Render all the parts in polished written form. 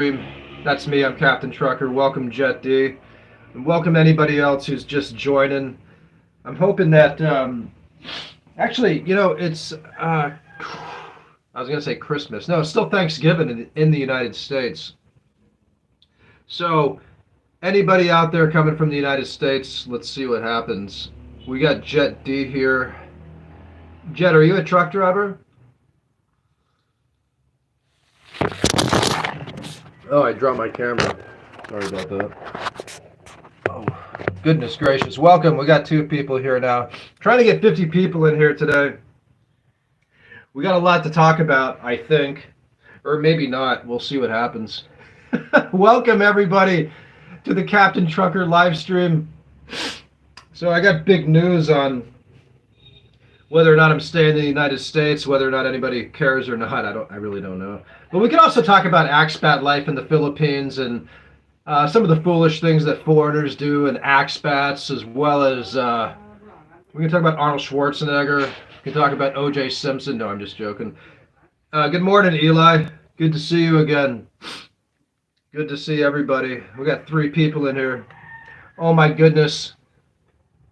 stream. That's me. I'm Captain Trucker. Welcome, Jet D, and welcome anybody else who's just joining. I'm hoping that actually, it's I was gonna say Christmas. No, it's still Thanksgiving in the United States. So anybody out there coming from the United States, let's see what happens. We got Jet D here. Jet, are you a truck driver? Oh, I dropped my camera. Sorry about that. Oh, goodness gracious. Welcome. We got two people here now. Trying to get 50 people in here today. We got a lot to talk about, I think. Or maybe not. We'll see what happens. Welcome, everybody, to the Captain Trucker live stream. So I got big news on whether or not I'm staying in the United States, whether or not anybody cares or not. I really don't know. But we can also talk about expat life in the Philippines and some of the foolish things that foreigners do and expats, as well as we can talk about Arnold Schwarzenegger. We can talk about O.J. Simpson. No, I'm just joking. Good morning, Eli. Good to see you again. Good to see everybody. We got 3 people in here. Oh my goodness.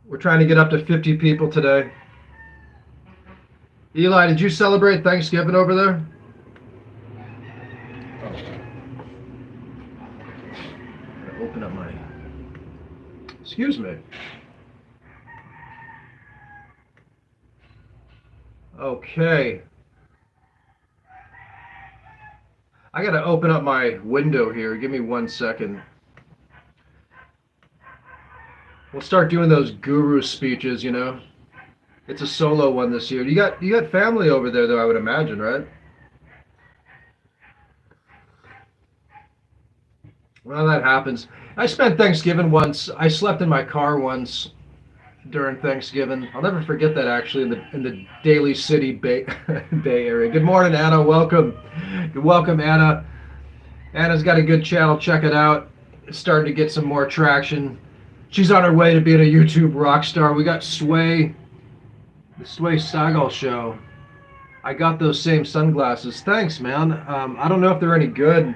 We're trying to get up to 50 people today. Eli, did you celebrate Thanksgiving over there? Oh. Open up my... Excuse me. Okay. I gotta open up my window here. Give me 1 second. We'll start doing those guru speeches, you know. It's a solo one this year. You got family over there, though, I would imagine, right? Well, that happens. I spent Thanksgiving once. I slept in my car once during Thanksgiving. I'll never forget that, actually, in the Daly City Bay Area. Good morning, Anna. Welcome. Welcome, Anna. Anna's got a good channel. Check it out. It's starting to get some more traction. She's on her way to being a YouTube rock star. We got Sway. The Sway Sagal show. I got those same sunglasses. Thanks, man. I don't know if they're any good.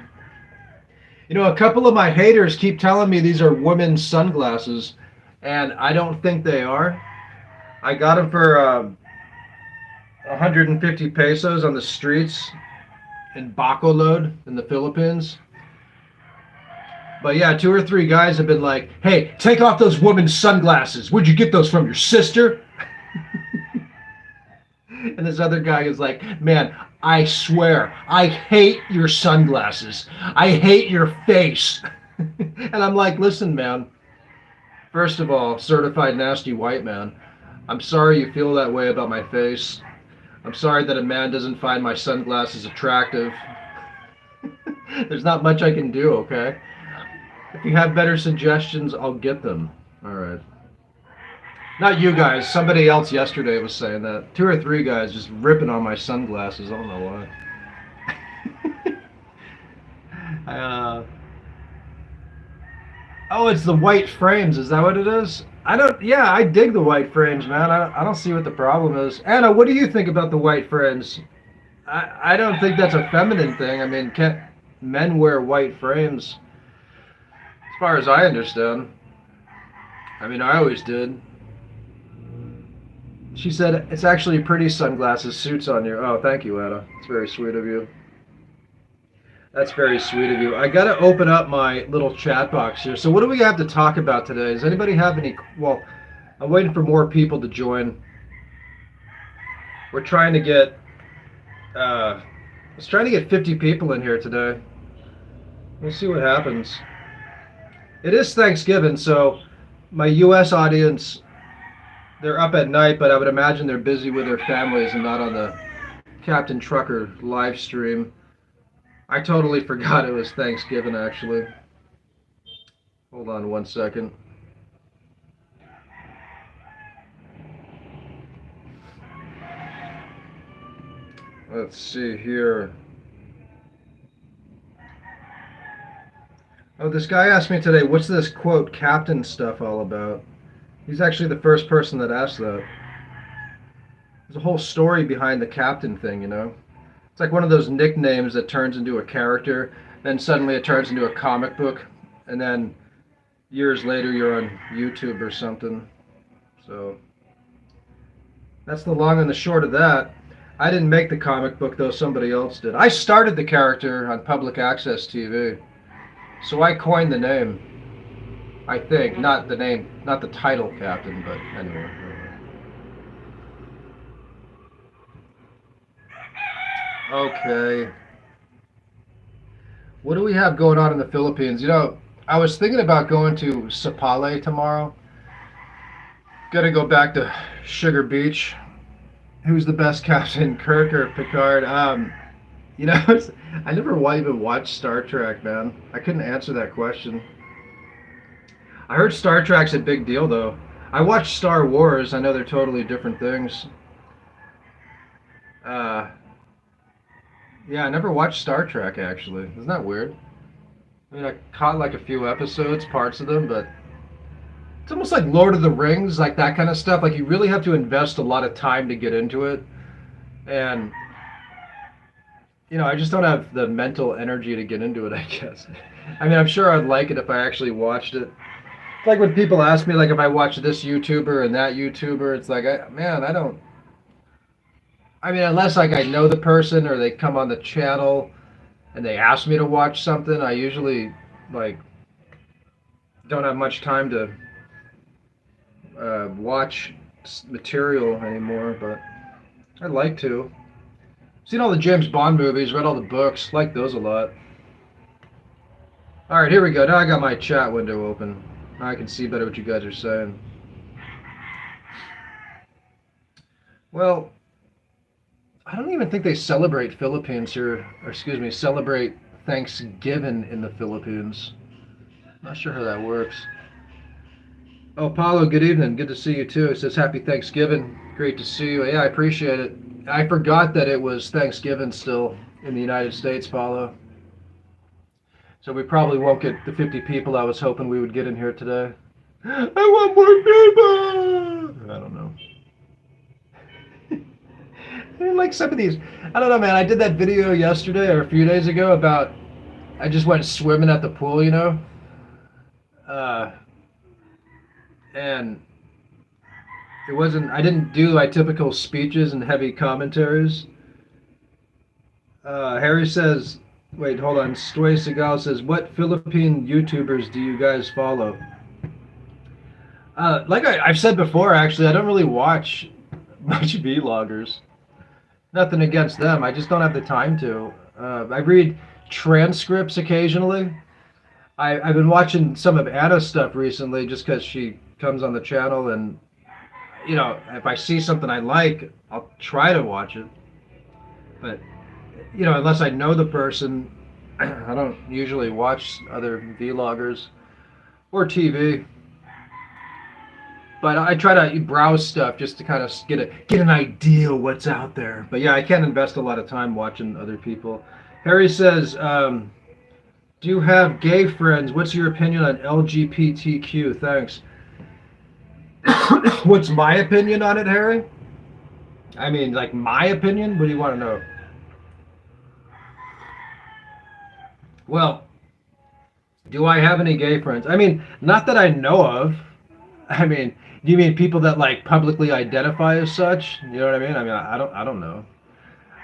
You know, a couple of my haters keep telling me these are women's sunglasses, and I don't think they are. I got them for 150 pesos on the streets in Bacolod in the Philippines. But yeah, 2 or 3 guys have been like, hey, take off those women's sunglasses. Where'd you get those from, your sister? And this other guy is like, man, I swear, I hate your sunglasses. I hate your face. And I'm like, listen, man. First of all, certified nasty white man. I'm sorry you feel that way about my face. I'm sorry that a man doesn't find my sunglasses attractive. There's not much I can do, okay? If you have better suggestions, I'll get them. All right. Not you guys. Somebody else yesterday was saying that. 2 or 3 guys just ripping on my sunglasses. I don't know why. Oh, it's the white frames. Is that what it is? Yeah, I dig the white frames, man. I don't see what the problem is. Anna, what do you think about the white frames? I don't think that's a feminine thing. I mean, can't men wear white frames? As far as I understand. I mean, I always did. She said, it's actually pretty sunglasses, suits on you. Oh, thank you, Anna. It's very sweet of you. That's very sweet of you. I got to open up my little chat box here. So what do we have to talk about today? Does anybody have any... Well, I'm waiting for more people to join. We're trying to get... let's try to get 50 people in here today. We'll see what happens. It is Thanksgiving, so my U.S. audience... They're up at night, but I would imagine they're busy with their families and not on the Captain Trucker live stream. I totally forgot it was Thanksgiving, actually. Hold on 1 second. Let's see here. Oh, this guy asked me today, what's this, quote, captain stuff all about? He's actually the first person that asked that. There's a whole story behind the captain thing, you know? It's like one of those nicknames that turns into a character. then suddenly it turns into a comic book, and then years later you're on YouTube or something. So that's the long and the short of that. I didn't make the comic book though, somebody else did. I started the character on public access TV. So I coined the name. I think, not the name, not the title captain, but anyway. Okay. What do we have going on in the Philippines? You know, I was thinking about going to Sapale tomorrow. Gotta go back to Sugar Beach. Who's the best captain, Kirk or Picard? You know, I never even watched Star Trek, man. I couldn't answer that question. I heard Star Trek's a big deal, though. I watched Star Wars. I know they're totally different things. Yeah, I never watched Star Trek, actually. Isn't that weird? I mean, I caught like a few episodes, parts of them, but it's almost like Lord of the Rings, like that kind of stuff. Like, you really have to invest a lot of time to get into it. And, you know, I just don't have the mental energy to get into it, I guess. I mean, I'm sure I'd like it if I actually watched it. It's like when people ask me, like, if I watch this YouTuber and that YouTuber, it's like, man, I don't. I mean, unless like I know the person or they come on the channel and they ask me to watch something, I usually like don't have much time to watch material anymore. But I'd like to. Seen all the James Bond movies, read all the books, like those a lot. All right, here we go. Now I got my chat window open. Now I can see better what you guys are saying. Well, I don't even think they celebrate Philippines here, or excuse me, celebrate Thanksgiving in the Philippines. Not sure how that works. Oh, Paulo, good evening. Good to see you too. It says Happy Thanksgiving. Great to see you. Yeah, I appreciate it. I forgot that it was Thanksgiving still in the United States, Paulo. So we probably won't get the 50 people I was hoping we would get in here today. I want more people! I don't know. I mean, like some of these, I don't know, man. I did that video yesterday or a few days ago about I just went swimming at the pool, you know, and it wasn't. I didn't do my typical speeches and heavy commentaries. Harry says, "Wait, hold on." Stoy Segal says, "What Philippine YouTubers do you guys follow?" Like I've said before, actually, I don't really watch much vloggers. Nothing against them. I just don't have the time to. I read transcripts occasionally. I've been watching some of Anna's stuff recently just because she comes on the channel, and you know, if I see something I like, I'll try to watch it. But you know, unless I know the person, I don't usually watch other vloggers or TV. But I try to browse stuff just to kind of get an idea what's out there. But yeah, I can't invest a lot of time watching other people. Harry says, do you have gay friends? What's your opinion on LGBTQ? Thanks. What's my opinion on it, Harry? I mean, like my opinion? What do you want to know? Well, do I have any gay friends? I mean, not that I know of. I mean, do you mean people that like publicly identify as such? You know what I mean? I mean, I don't know.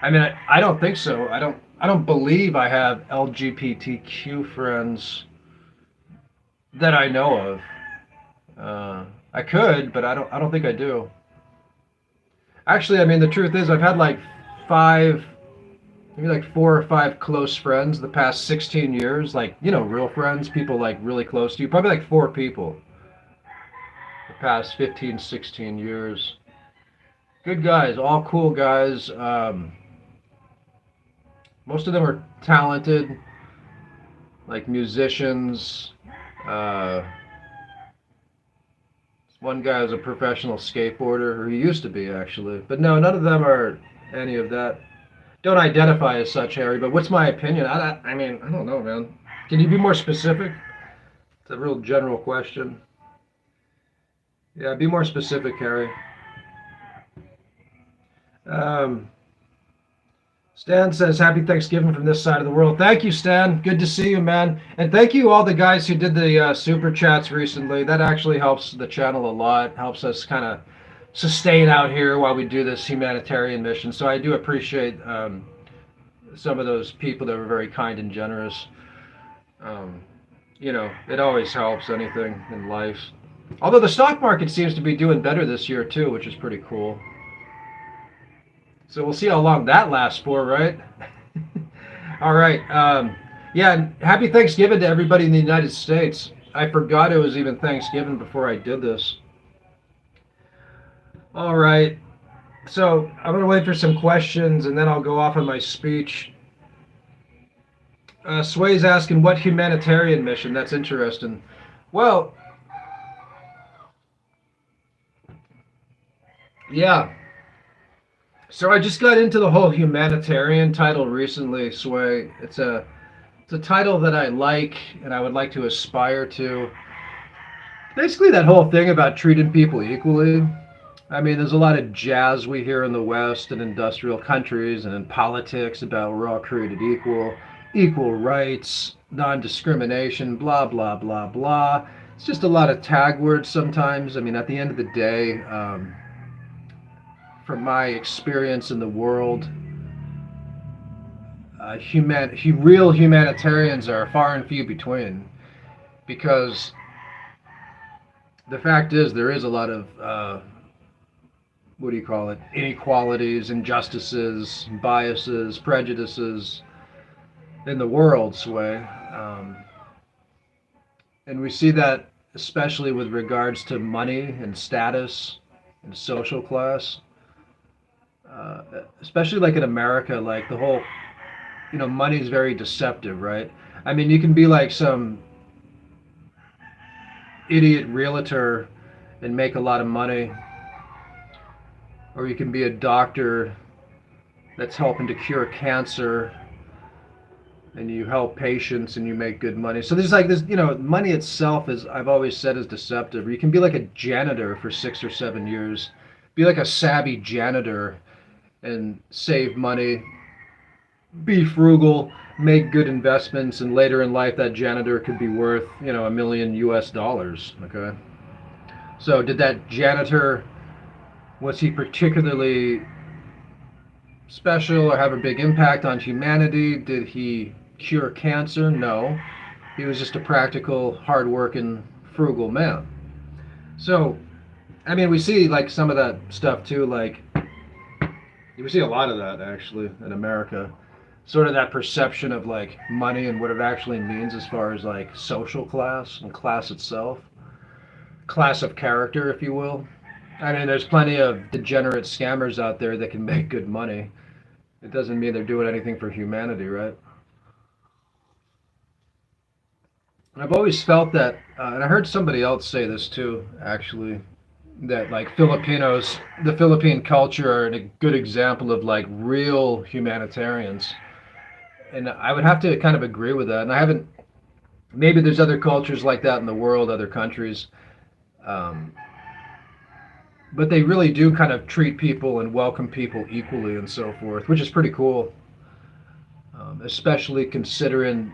I mean, I don't think so. I don't believe I have LGBTQ friends that I know of. I could, but I don't think I do. Actually, I mean, the truth is, I've had like maybe like 4 or 5 close friends the past 16 years. Like, you know, real friends, people like really close to you. Probably like 4 people. Past 15, 16 years. Good guys, all cool guys. Most of them are talented, like musicians. One guy is a professional skateboarder, or he used to be actually. But no, none of them are any of that. Don't identify as such, Harry, but what's my opinion? I mean, I don't know, man. Can you be more specific? It's a real general question. Yeah, be more specific, Harry. Stan says, Happy Thanksgiving from this side of the world. Thank you, Stan. Good to see you, man. And thank you all the guys who did the super chats recently. That actually helps the channel a lot, helps us kind of sustain out here while we do this humanitarian mission. So I do appreciate some of those people that were very kind and generous. Um, it always helps anything in life. Although the stock market seems to be doing better this year too, which is pretty cool. So we'll see how long that lasts for, right? All right. Yeah, happy Thanksgiving to everybody in the United States. I forgot it was even Thanksgiving before I did this. All right. So I'm going to wait for some questions and then I'll go off on my speech. Sway's asking, what humanitarian mission? That's interesting. Well, yeah. So I just got into the whole humanitarian title recently, Sway. It's a title that I like and I would like to aspire to. Basically that whole thing about treating people equally. I mean, there's a lot of jazz we hear in the West and industrial countries and in politics about we're all created equal, equal rights, non-discrimination, blah, blah, blah, blah. It's just a lot of tag words sometimes. I mean, at the end of the day, from my experience in the world, real humanitarians are far and few between, because the fact is there is a lot of what do you call it, inequalities, injustices, biases, prejudices in the world, Sway. And we see that especially with regards to money and status and social class. Especially like in America, like the whole, money is very deceptive, right? I mean, you can be like some idiot realtor and make a lot of money, or you can be a doctor that's helping to cure cancer and you help patients and you make good money. So there's like this, money itself is, I've always said, is deceptive. Or you can be like a janitor for 6 or 7 years, be like a savvy janitor and save money, be frugal, make good investments, and later in life that janitor could be worth, $1 million US. Okay. So did that janitor, was he particularly special or have a big impact on humanity? Did he cure cancer? No. He was just a practical, hard-working, frugal man. So, I mean, we see like some of that stuff too, like we see a lot of that actually in America. Sort of that perception of like money and what it actually means as far as like social class and class itself. Class of character, if you will. I mean, there's plenty of degenerate scammers out there that can make good money. It doesn't mean they're doing anything for humanity, right? And I've always felt that, and I heard somebody else say this too, actually, that like Filipinos, the Philippine culture are a good example of like real humanitarians. And I would have to kind of agree with that. And I haven't, maybe there's other cultures like that in the world, other countries. But they really do kind of treat people and welcome people equally and so forth, which is pretty cool. Especially considering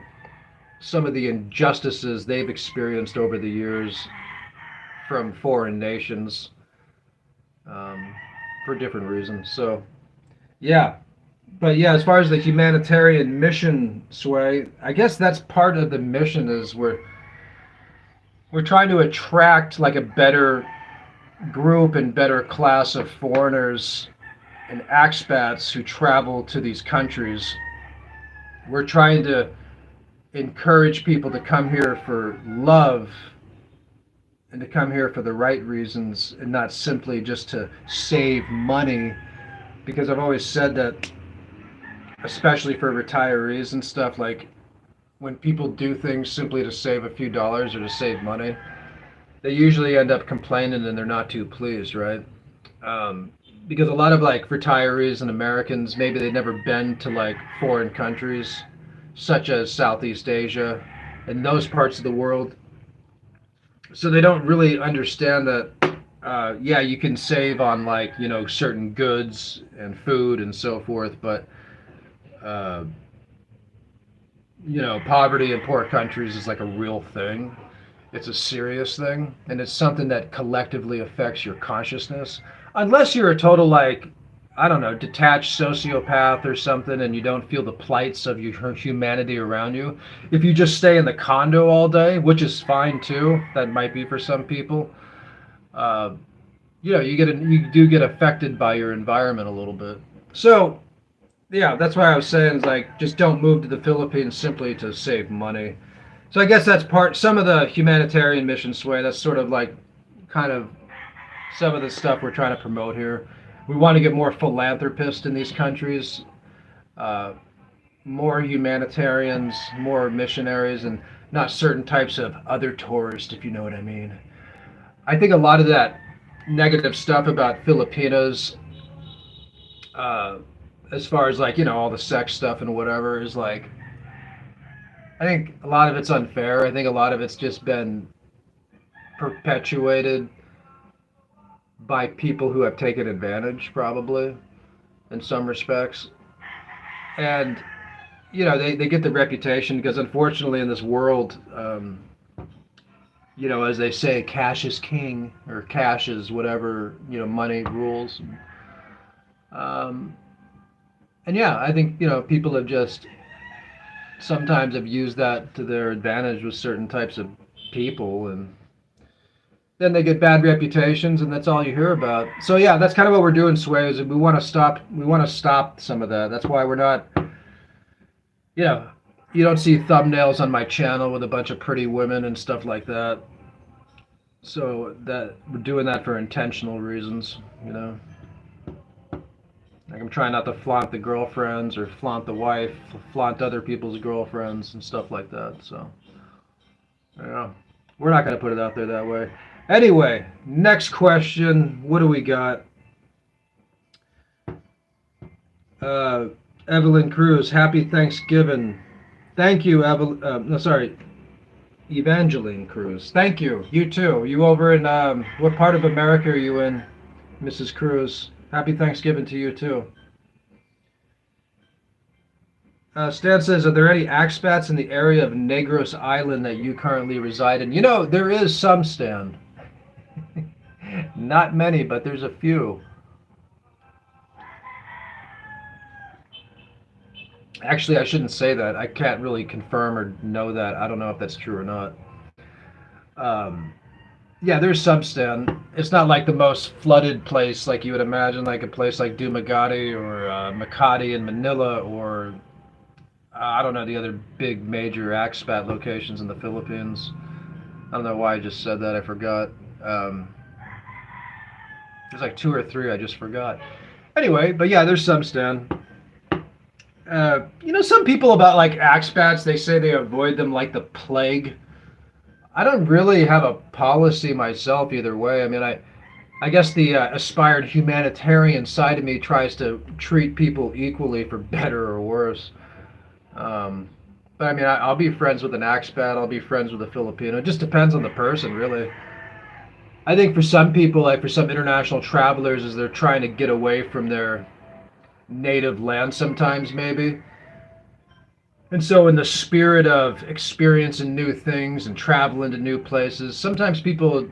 some of the injustices they've experienced over the years from foreign nations for different reasons. So, yeah. But yeah, as far as the humanitarian mission, Sway, I guess that's part of the mission is we're trying to attract like a better group and better class of foreigners and expats who travel to these countries. We're trying to encourage people to come here for love and to come here for the right reasons and not simply just to save money, because I've always said that, especially for retirees and stuff, like when people do things simply to save a few dollars or to save money, they usually end up complaining and they're not too pleased, right? Because a lot of like retirees and Americans, maybe they've never been to like foreign countries such as Southeast Asia and those parts of the world. So they don't really understand that, yeah, you can save on like, certain goods and food and so forth, but uh, poverty in poor countries is like a real thing. It's a serious thing, and it's something that collectively affects your consciousness. Unless you're a total, like, I don't know, detached sociopath or something, and you don't feel the plights of your humanity around you. If you just stay in the condo all day, which is fine too, that might be for some people. Uh, you do get affected by your environment a little bit. So yeah, that's why I was saying is like just don't move to the Philippines simply to save money. So I guess that's some of the humanitarian mission sway. That's sort of like kind of some of the stuff we're trying to promote here. We want to get more philanthropists in these countries, uh, more humanitarians, more missionaries, and not certain types of other tourists, if you know what I mean. I think a lot of that negative stuff about Filipinos, uh, as far as like, all the sex stuff and whatever, is like, I think a lot of it's unfair. I think a lot of it's just been perpetuated by people who have taken advantage, probably, in some respects. And, they get the reputation because, unfortunately, in this world, as they say, cash is king, or cash is whatever, money rules. And yeah, I think, people have just sometimes have used that to their advantage with certain types of people, and then they get bad reputations, and that's all you hear about. So yeah, that's kind of what we're doing, Sway, is we want to stop some of that. That's why we're not, you don't see thumbnails on my channel with a bunch of pretty women and stuff like that. So that we're doing that for intentional reasons, Like I'm trying not to flaunt the girlfriends or flaunt the wife, flaunt other people's girlfriends and stuff like that. So, yeah, we're not going to put it out there that way. Anyway, next question. What do we got? Evelyn Cruz, happy Thanksgiving. Thank you, Evangeline Cruz. Thank you. You too. You over in, what part of America are you in, Mrs. Cruz? Happy Thanksgiving to you too. Stan says, are there any expats in the area of Negros Island that you currently reside in? There is some, Stan. Not many, but there's a few. Actually, I shouldn't say that. I can't really confirm or know that. I don't know if that's true or not. Yeah, there's some, Stan. It's not like the most flooded place like you would imagine, like a place like Dumaguete or Makati in Manila, or I don't know, the other big major expat locations in the Philippines. I don't know why I just said that. I forgot. There's like 2 or 3 I just forgot. Anyway, but yeah, there's some, Stan. Some people about like expats, they say they avoid them like the plague. I don't really have a policy myself either way. I mean, I guess the aspired humanitarian side of me tries to treat people equally for better or worse. But I mean, I'll be friends with an expat. I'll be friends with a Filipino. It just depends on the person, really. I think for some people, like for some international travelers, as they're trying to get away from their native land sometimes, maybe. And so in the spirit of experiencing new things and traveling to new places, sometimes people,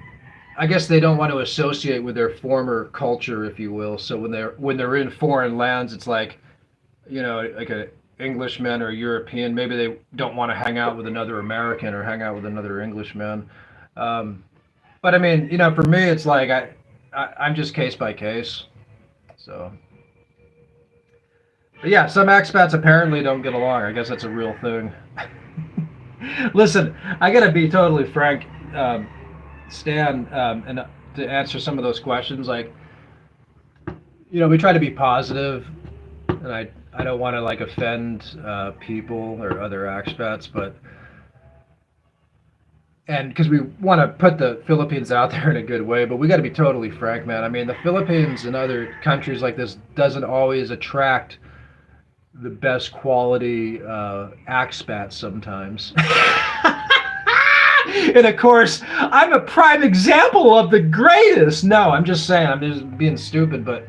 I guess they don't want to associate with their former culture, if you will. So when they're in foreign lands, it's like, like a Englishman or a European, maybe they don't want to hang out with another American or hang out with another Englishman. But I mean, for me, it's like I'm just case by case. So. But yeah, some expats apparently don't get along. I guess that's a real thing. Listen, I gotta be totally frank, Stan, and to answer some of those questions, like, we try to be positive, and I don't want to like offend people or other expats, and because we want to put the Philippines out there in a good way, but we got to be totally frank, man. I mean, the Philippines and other countries like this doesn't always attract the best quality expats sometimes. And of course, I'm a prime example of the greatest. No, I'm just saying, I'm just being stupid, but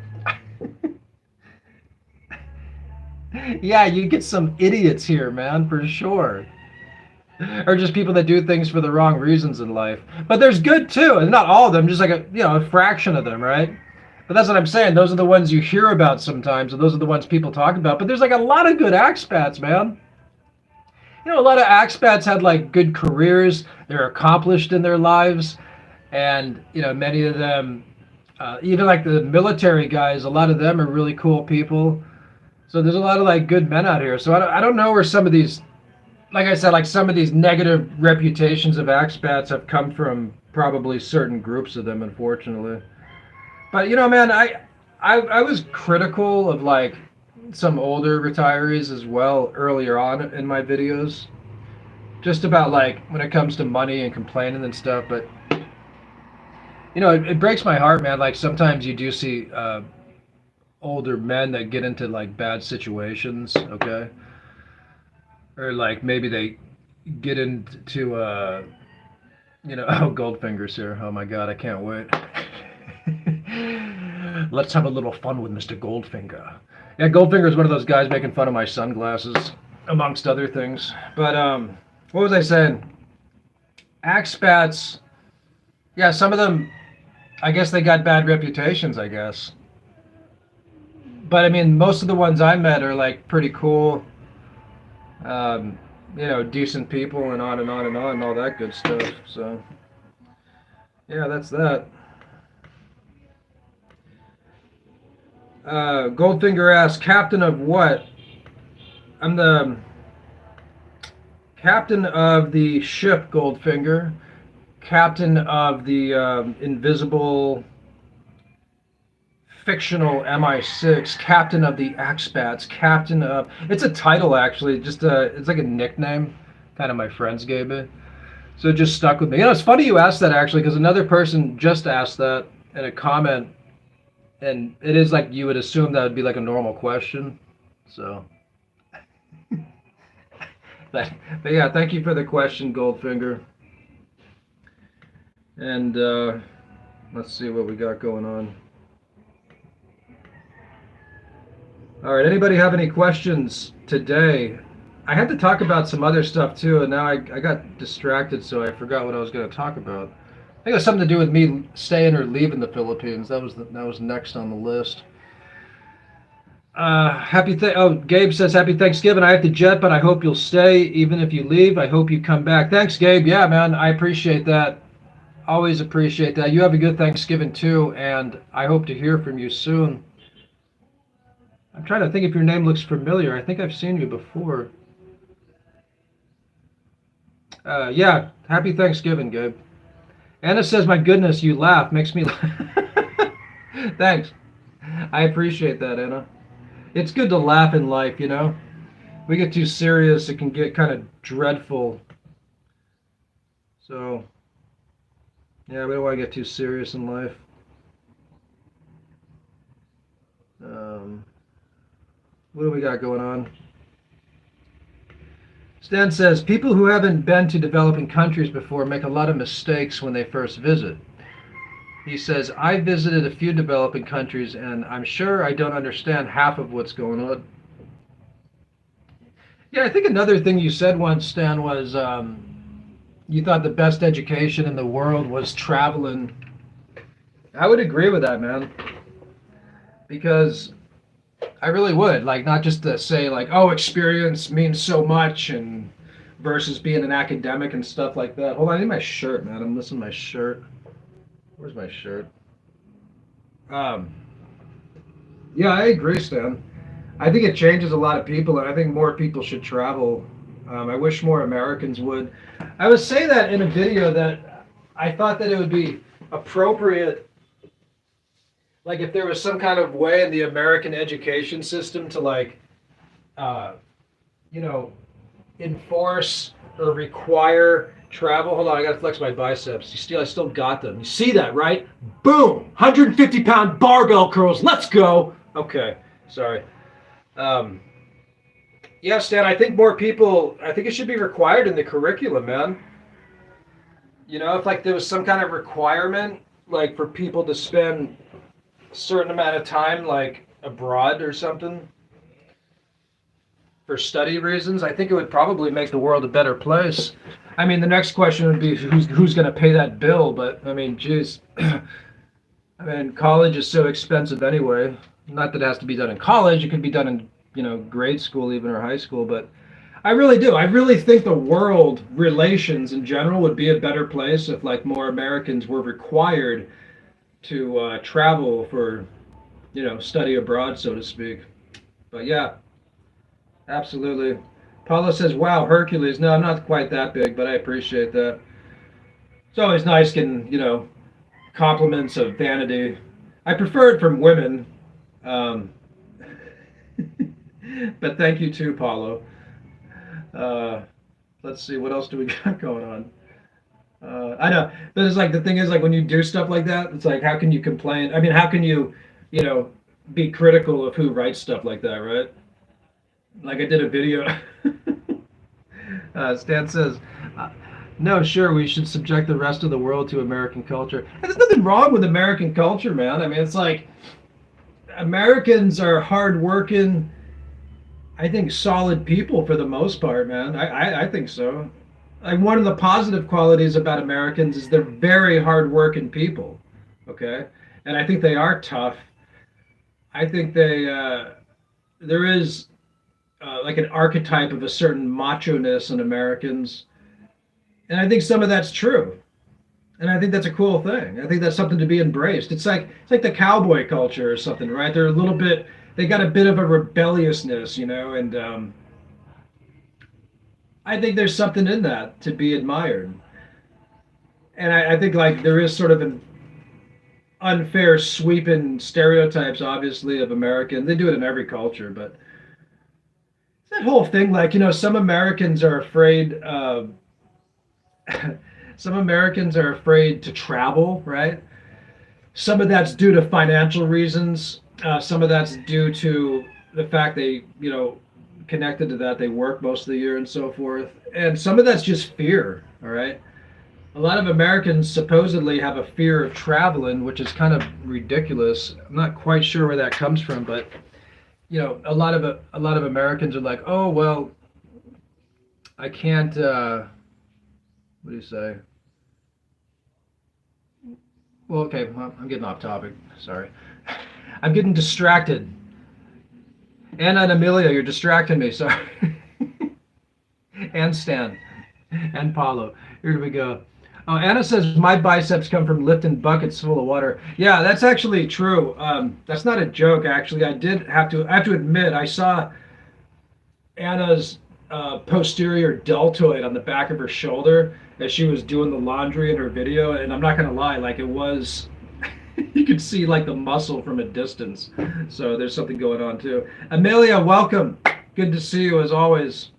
Yeah, you get some idiots here, man, for sure. Or just people that do things for the wrong reasons in life. But there's good too, and not all of them, just like a fraction of them, right? But that's what I'm saying. Those are the ones you hear about sometimes, and those are the ones people talk about. But there's like a lot of good expats, man. A lot of expats had like good careers. They're accomplished in their lives, and many of them, even like the military guys, a lot of them are really cool people. So there's a lot of like good men out here. So I don't know where some of these, like I said, like some of these negative reputations of expats have come from probably certain groups of them, unfortunately. But man, I was critical of like some older retirees as well earlier on in my videos, just about like when it comes to money and complaining and stuff. But it breaks my heart, man. Like sometimes you do see older men that get into like bad situations, okay, or like maybe they get into oh, Goldfinger's here. Oh my God, I can't wait. Let's have a little fun with Mr. Goldfinger. Yeah, Goldfinger is one of those guys making fun of my sunglasses, amongst other things. But what was I saying? Expats, yeah, some of them, I guess they got bad reputations, I guess. But I mean, most of the ones I met are like pretty cool, um, decent people, and on and on and on, and all that good stuff. So, yeah, that's that. Goldfinger asks, "Captain of what?" I'm the captain of the ship, Goldfinger. Captain of the invisible fictional MI6, captain of the Expats, captain of. It's a title actually. Just it's like a nickname, kind of my friends gave me. So it just stuck with me. It's funny you asked that actually, because another person just asked that in a comment, and it is like you would assume that would be like a normal question. So, but yeah, thank you for the question, Goldfinger. And let's see what we got going on. All right, anybody have any questions today? I had to talk about some other stuff too, and now I got distracted, so I forgot what I was going to talk about. I think it was something to do with me staying or leaving the Philippines. That was next on the list. Gabe says happy Thanksgiving. I have to jet, but I hope you'll stay even if you leave. I hope you come back. Thanks, Gabe. Yeah, man, I appreciate that. Always appreciate that. You have a good Thanksgiving too, and I hope to hear from you soon. I'm trying to think if your name looks familiar. I think I've seen you before. Yeah, happy Thanksgiving, Gabe. Anna says, my goodness, you laugh. Makes me laugh. Thanks. I appreciate that, Anna. It's good to laugh in life, We get too serious, it can get kind of dreadful. So, yeah, we don't want to get too serious in life. What do we got going on? Stan says, people who haven't been to developing countries before make a lot of mistakes when they first visit. He says, I visited a few developing countries and I'm sure I don't understand half of what's going on. Yeah, I think another thing you said once, Stan, was you thought the best education in the world was traveling. I would agree with that, man. Because I really would. Like, not just to say, like, oh, experience means so much and versus being an academic and stuff like that. Hold on, I need my shirt, man. I'm missing my shirt. Where's my shirt? Yeah, I agree, Stan. I think it changes a lot of people, and I think more people should travel. I wish more Americans would. I was saying that in a video that I thought that it would be appropriate, like if there was some kind of way in the American education system to like, enforce or require travel. Hold on, I gotta flex my biceps. I still got them. You see that, right? Boom! 150-pound barbell curls. Let's go. Okay, sorry. Yeah, Stan, I think it should be required in the curriculum, man. If like there was some kind of requirement, like for people to spend a certain amount of time like abroad or something. for study reasons, I think it would probably make the world a better place. I mean, the next question would be who's going to pay that bill, but I mean, geez, I mean, college is so expensive anyway. Not that it has to be done in college; it could be done in grade school, even or high school. But I really do. I really think the world relations in general would be a better place if like more Americans were required to travel for study abroad, so to speak. But yeah, absolutely. Paula says, "Wow, Hercules." No, I'm not quite that big, but I appreciate that. It's always nice getting compliments of vanity. I prefer it from women, um, but thank you too, Paulo. Uh, let's see, what else do we got going on? I know, but it's like the thing is like when you do stuff like that, it's like how can you complain? I mean, how can you know, be critical of who writes stuff like that, right? Like I did a video. Stan says, uh, "No, sure, we should subject the rest of the world to American culture." And there's nothing wrong with American culture, man. I mean, it's like Americans are hardworking. I think solid people for the most part, man. I think so. Like one of the positive qualities about Americans is they're very hardworking people. Okay, and I think they are tough. I think there is like an archetype of a certain macho-ness in Americans, and I think some of that's true. And I think that's a cool thing. I think that's something to be embraced. It's like the cowboy culture or something, right? They're a little bit, they got a bit of a rebelliousness, and I think there's something in that to be admired. And I think like there is sort of an unfair sweeping stereotypes, obviously, of American. They do it in every culture, but it's that whole thing, like some Americans are afraid. Some Americans are afraid to travel, right? Some of that's due to financial reasons. Some of that's due to the fact they, connected to that, they work most of the year and so forth. And some of that's just fear, all right? A lot of Americans supposedly have a fear of traveling, which is kind of ridiculous. I'm not quite sure where that comes from, but a lot of Americans are like, oh well, I can't. What do you say? Well, okay, well, I'm getting off topic. Sorry, I'm getting distracted. Anna and Amelia, you're distracting me. Sorry. And Stan, and Paulo. Here we go. Oh, Anna says my biceps come from lifting buckets full of water. Yeah, that's actually true. That's not a joke. Actually, I have to admit, I saw Anna's posterior deltoid on the back of her shoulder as she was doing the laundry in her video, and I'm not gonna lie, like it was, you could see like the muscle from a distance. So there's something going on too. Amelia, welcome. Good to see you as always.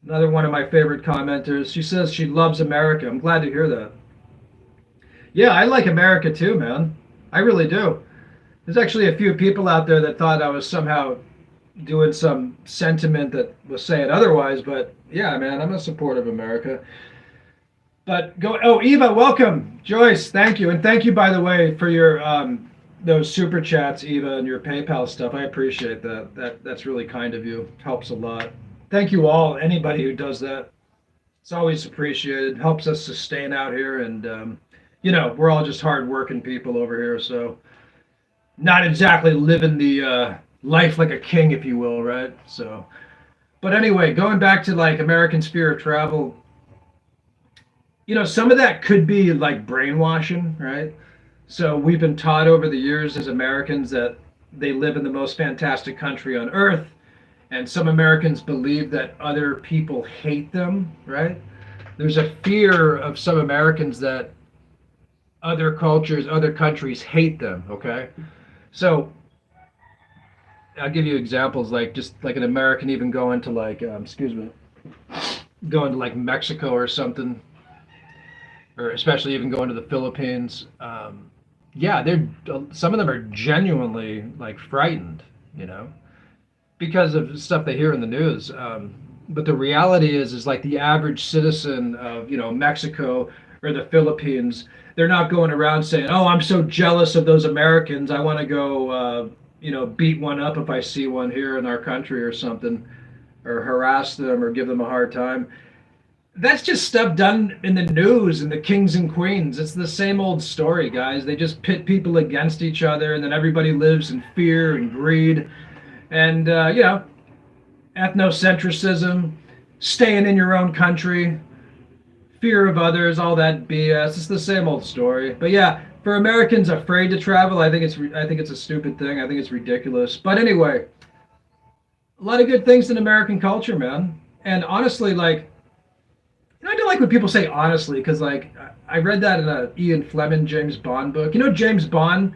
Another one of my favorite commenters. She says she loves America. I'm glad to hear that. Yeah, I like America too, man. I really do. There's actually a few people out there that thought I was somehow doing some sentiment that was saying otherwise, but yeah, man, I'm a supporter of America. But go. Oh, Eva, welcome. Joyce, thank you, and thank you, by the way, for your those super chats, Eva, and your PayPal stuff. I appreciate that. That's really kind of you. Helps a lot. Thank you all. Anybody who does that, it's always appreciated. Helps us sustain out here, and we're all just hardworking people over here, so not exactly living the life like a king, if you will, right? So, but anyway, going back to like American fear of travel. Some of that could be like brainwashing, right? So we've been taught over the years as Americans that they live in the most fantastic country on earth, and some Americans believe that other people hate them, right? There's a fear of some Americans that other cultures, other countries hate them, okay? So I'll give you examples, like just like an American even going to like, going to like Mexico or something, or especially even going to the Philippines. Yeah, some of them are genuinely like frightened, because of stuff they hear in the news. But the reality is like the average citizen of Mexico or the Philippines, they're not going around saying, "Oh, I'm so jealous of those Americans. I want to go, beat one up if I see one here in our country or something." or harass them or give them a hard time. That's just stuff done in the news and the kings and queens. It's the same old story, guys. They just pit people against each other, and then everybody lives in fear and greed and, ethnocentrism, staying in your own country, fear of others, all that BS. It's the same old story. But yeah, for Americans afraid to travel, I think it's a stupid thing. I think it's ridiculous. But anyway, a lot of good things in American culture, man. And honestly, like, I don't like when people say honestly, because like I read that in a Ian Fleming James Bond book. James Bond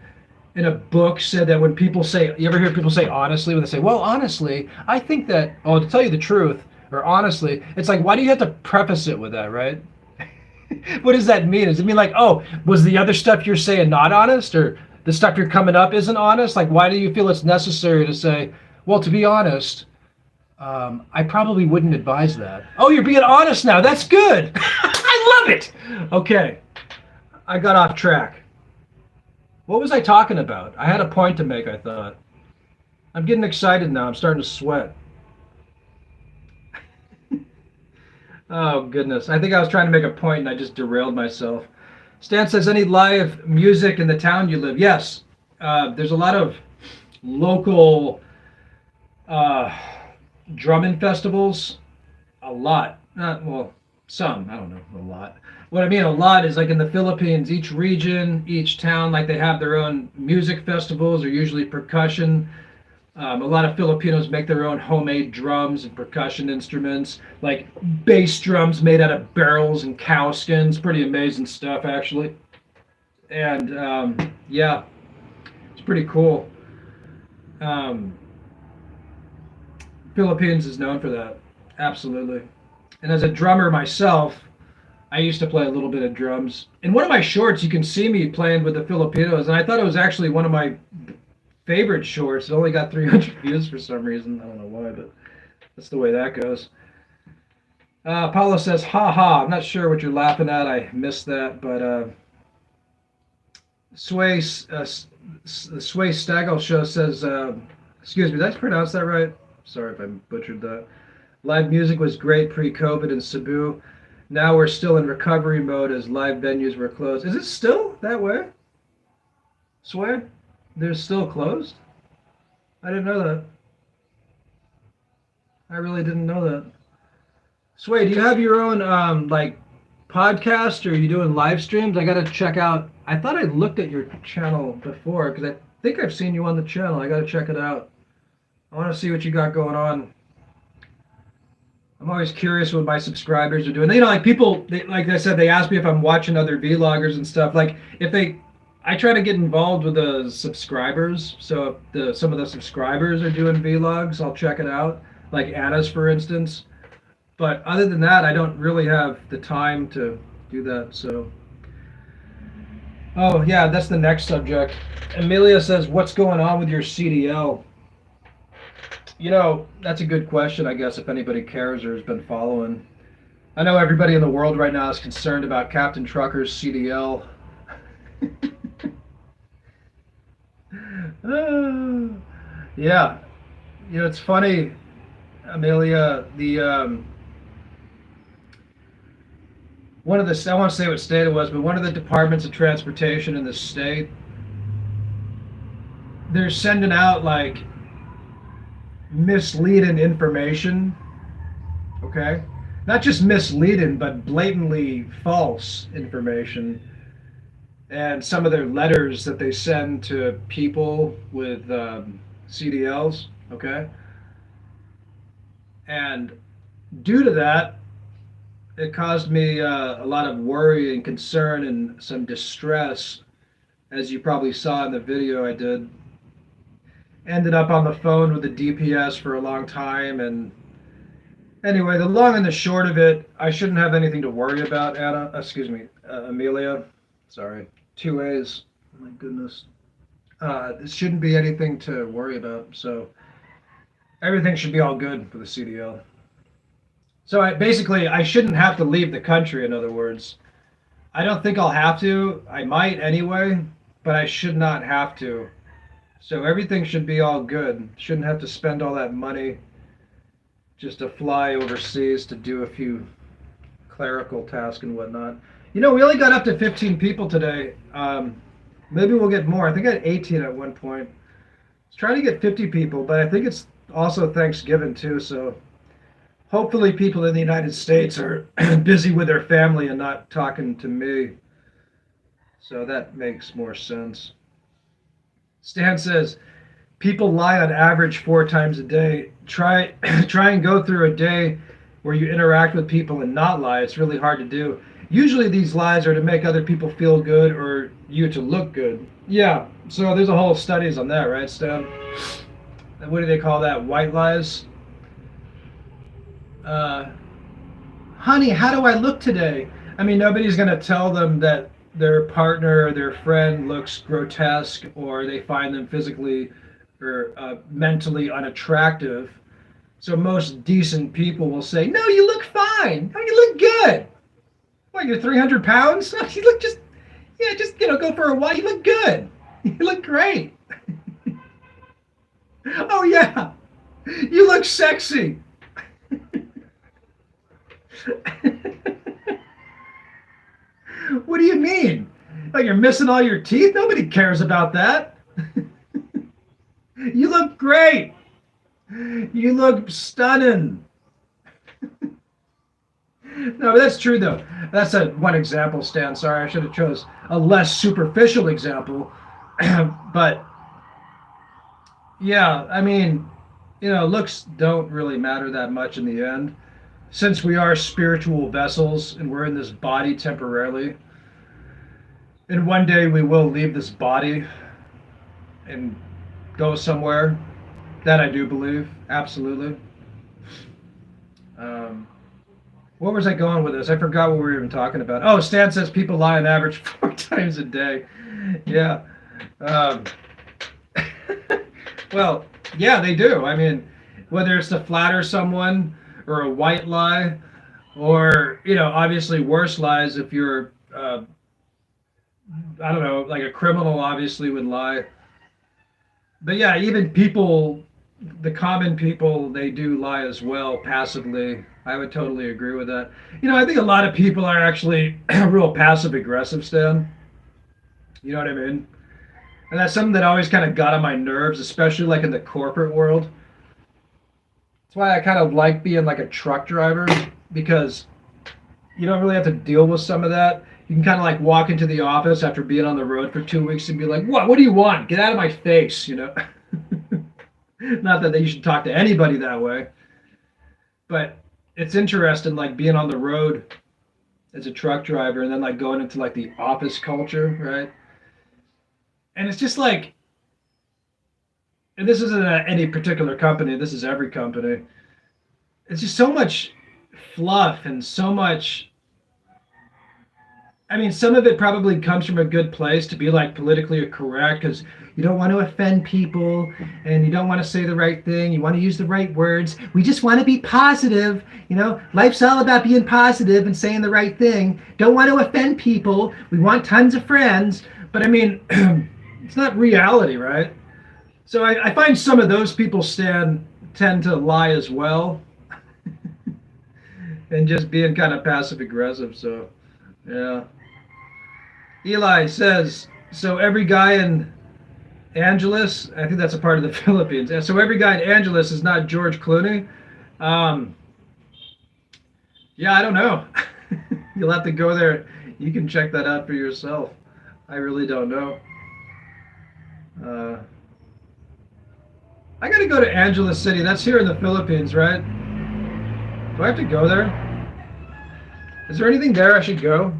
in a book said that when people say, you ever hear people say honestly, when they say, well, honestly, I think that, oh, to tell you the truth, or honestly, it's like, why do you have to preface it with that, right? What does that mean? Does it mean like, oh, was the other stuff you're saying not honest, or the stuff you're coming up isn't honest? Like, why do you feel it's necessary to say, well, to be honest, I probably wouldn't advise that. Oh, you're being honest now. That's good. I love it. Okay. I got off track. What was I talking about? I had a point to make, I thought. I'm getting excited now. I'm starting to sweat. Oh, goodness. I think I was trying to make a point and I just derailed myself. Stan says, any live music in the town you live? Yes. There's a lot of local drumming festivals. A lot. Well, some. I don't know. A lot. What I mean a lot is like in the Philippines, each region, each town, like they have their own music festivals or usually percussion. A lot of Filipinos make their own homemade drums and percussion instruments, like bass drums made out of barrels and cow skins. Pretty amazing stuff, actually. And yeah, it's pretty cool. Um, Philippines is known for that, absolutely. And as a drummer myself, I used to play a little bit of drums. In one of my shorts, you can see me playing with the Filipinos, and I thought it was actually one of my favorite shorts. It only got 300 views for some reason. I don't know why, but that's the way that goes. Paulo says, ha ha. I'm not sure what you're laughing at. I missed that, but Sway Staggle Show says, excuse me, did I pronounce that right? Sorry if I butchered that. Live music was great pre-COVID in Cebu. Now we're still in recovery mode as live venues were closed. Is it still that way? Sway? They're still closed? I didn't know that. I really didn't know that. Sway, do you have your own like podcast, or are you doing live streams? I gotta check out. I thought I looked at your channel before because I think I've seen you on the channel. I gotta check it out. I want to see what you got going on. I'm always curious what my subscribers are doing. Like people, like I said, they ask me if I'm watching other vloggers and stuff. Like I try to get involved with the subscribers. So if some of the subscribers are doing vlogs, I'll check it out. Like Anna's, for instance. But other than that, I don't really have the time to do that. So, oh yeah, that's the next subject. Amelia says, "What's going on with your CDL?" That's a good question, I guess, if anybody cares or has been following. I know everybody in the world right now is concerned about Captain Trucker's CDL. Yeah. It's funny, Amelia, one of the, I won't say what state it was, but one of the departments of transportation in the state, they're sending out like misleading information, okay? Not just misleading, but blatantly false information. And some of their letters that they send to people with CDLs, okay? And due to that, it caused me a lot of worry and concern and some distress, as you probably saw in the video I did. Ended up on the phone with the DPS for a long time, and anyway, the long and the short of it, I shouldn't have anything to worry about, Amelia. Sorry, 2 A's. Oh my goodness. This shouldn't be anything to worry about, so everything should be all good for the CDL. So I shouldn't have to leave the country, in other words. I don't think I'll have to. I might anyway, but I should not have to. So everything should be all good. Shouldn't have to spend all that money just to fly overseas to do a few clerical tasks and whatnot. You know, we only got up to 15 people today. Maybe we'll get more. I think I had 18 at one point. I was trying to get 50 people, but I think it's also Thanksgiving too, so hopefully people in the United States are busy with their family and not talking to me. So that makes more sense. Stan says, people lie on average 4 times a day. Try and go through a day where you interact with people and not lie. It's really hard to do. Usually these lies are to make other people feel good or you to look good. Yeah, so there's a whole studies on that, right, Stan? And what do they call that? White lies? Honey, how do I look today? I mean, nobody's going to tell them that their partner or their friend looks grotesque or they find them physically or mentally unattractive. So most decent people will say, no, you look fine. No, you look good. What, you're 300 pounds? No, you look just go for a walk. You look good. You look great. Oh, yeah. You look sexy. What do you mean? Like you're missing all your teeth? Nobody cares about that. You look great. You look stunning. No, but that's true though. That's one example, Stan. Sorry, I should have chose a less superficial example. But yeah, I mean, looks don't really matter that much in the end. Since we are spiritual vessels and we're in this body temporarily, and one day we will leave this body and go somewhere, that I do believe, absolutely. What was I going with this? I forgot what we were even talking about. Oh, Stan says people lie on average 4 times a day. Yeah. Well, yeah, they do. I mean, whether it's to flatter someone or a white lie, or obviously worse lies if you're I don't know, like a criminal obviously would lie. But yeah, even people, the common people, they do lie as well passively. I would totally agree with that. I think a lot of people are actually real passive aggressive, Stan. You know what I mean? And that's something that always kind of got on my nerves, especially like in the corporate world. That's why I kind of like being like a truck driver, because you don't really have to deal with some of that. You can kind of like walk into the office after being on the road for 2 weeks and be like, what do you want? Get out of my face, Not that you should talk to anybody that way. But it's interesting, like being on the road as a truck driver and then like going into like the office culture, right? And it's just like, and this isn't any particular company, this is every company. It's just so much fluff and so much. I mean, some of it probably comes from a good place to be like politically correct because you don't want to offend people and you don't want to say the right thing. You want to use the right words. We just want to be positive. Life's all about being positive and saying the right thing. Don't want to offend people. We want tons of friends. But I mean, it's not reality, right? So I find some of those people tend to lie as well and just being kind of passive aggressive. So, yeah. Eli says, so every guy in Angeles, I think that's a part of the Philippines. So every guy in Angeles is not George Clooney. Yeah, I don't know. You'll have to go there. You can check that out for yourself. I really don't know. I got to go to Angeles City. That's here in the Philippines, right? Do I have to go there? Is there anything there I should go?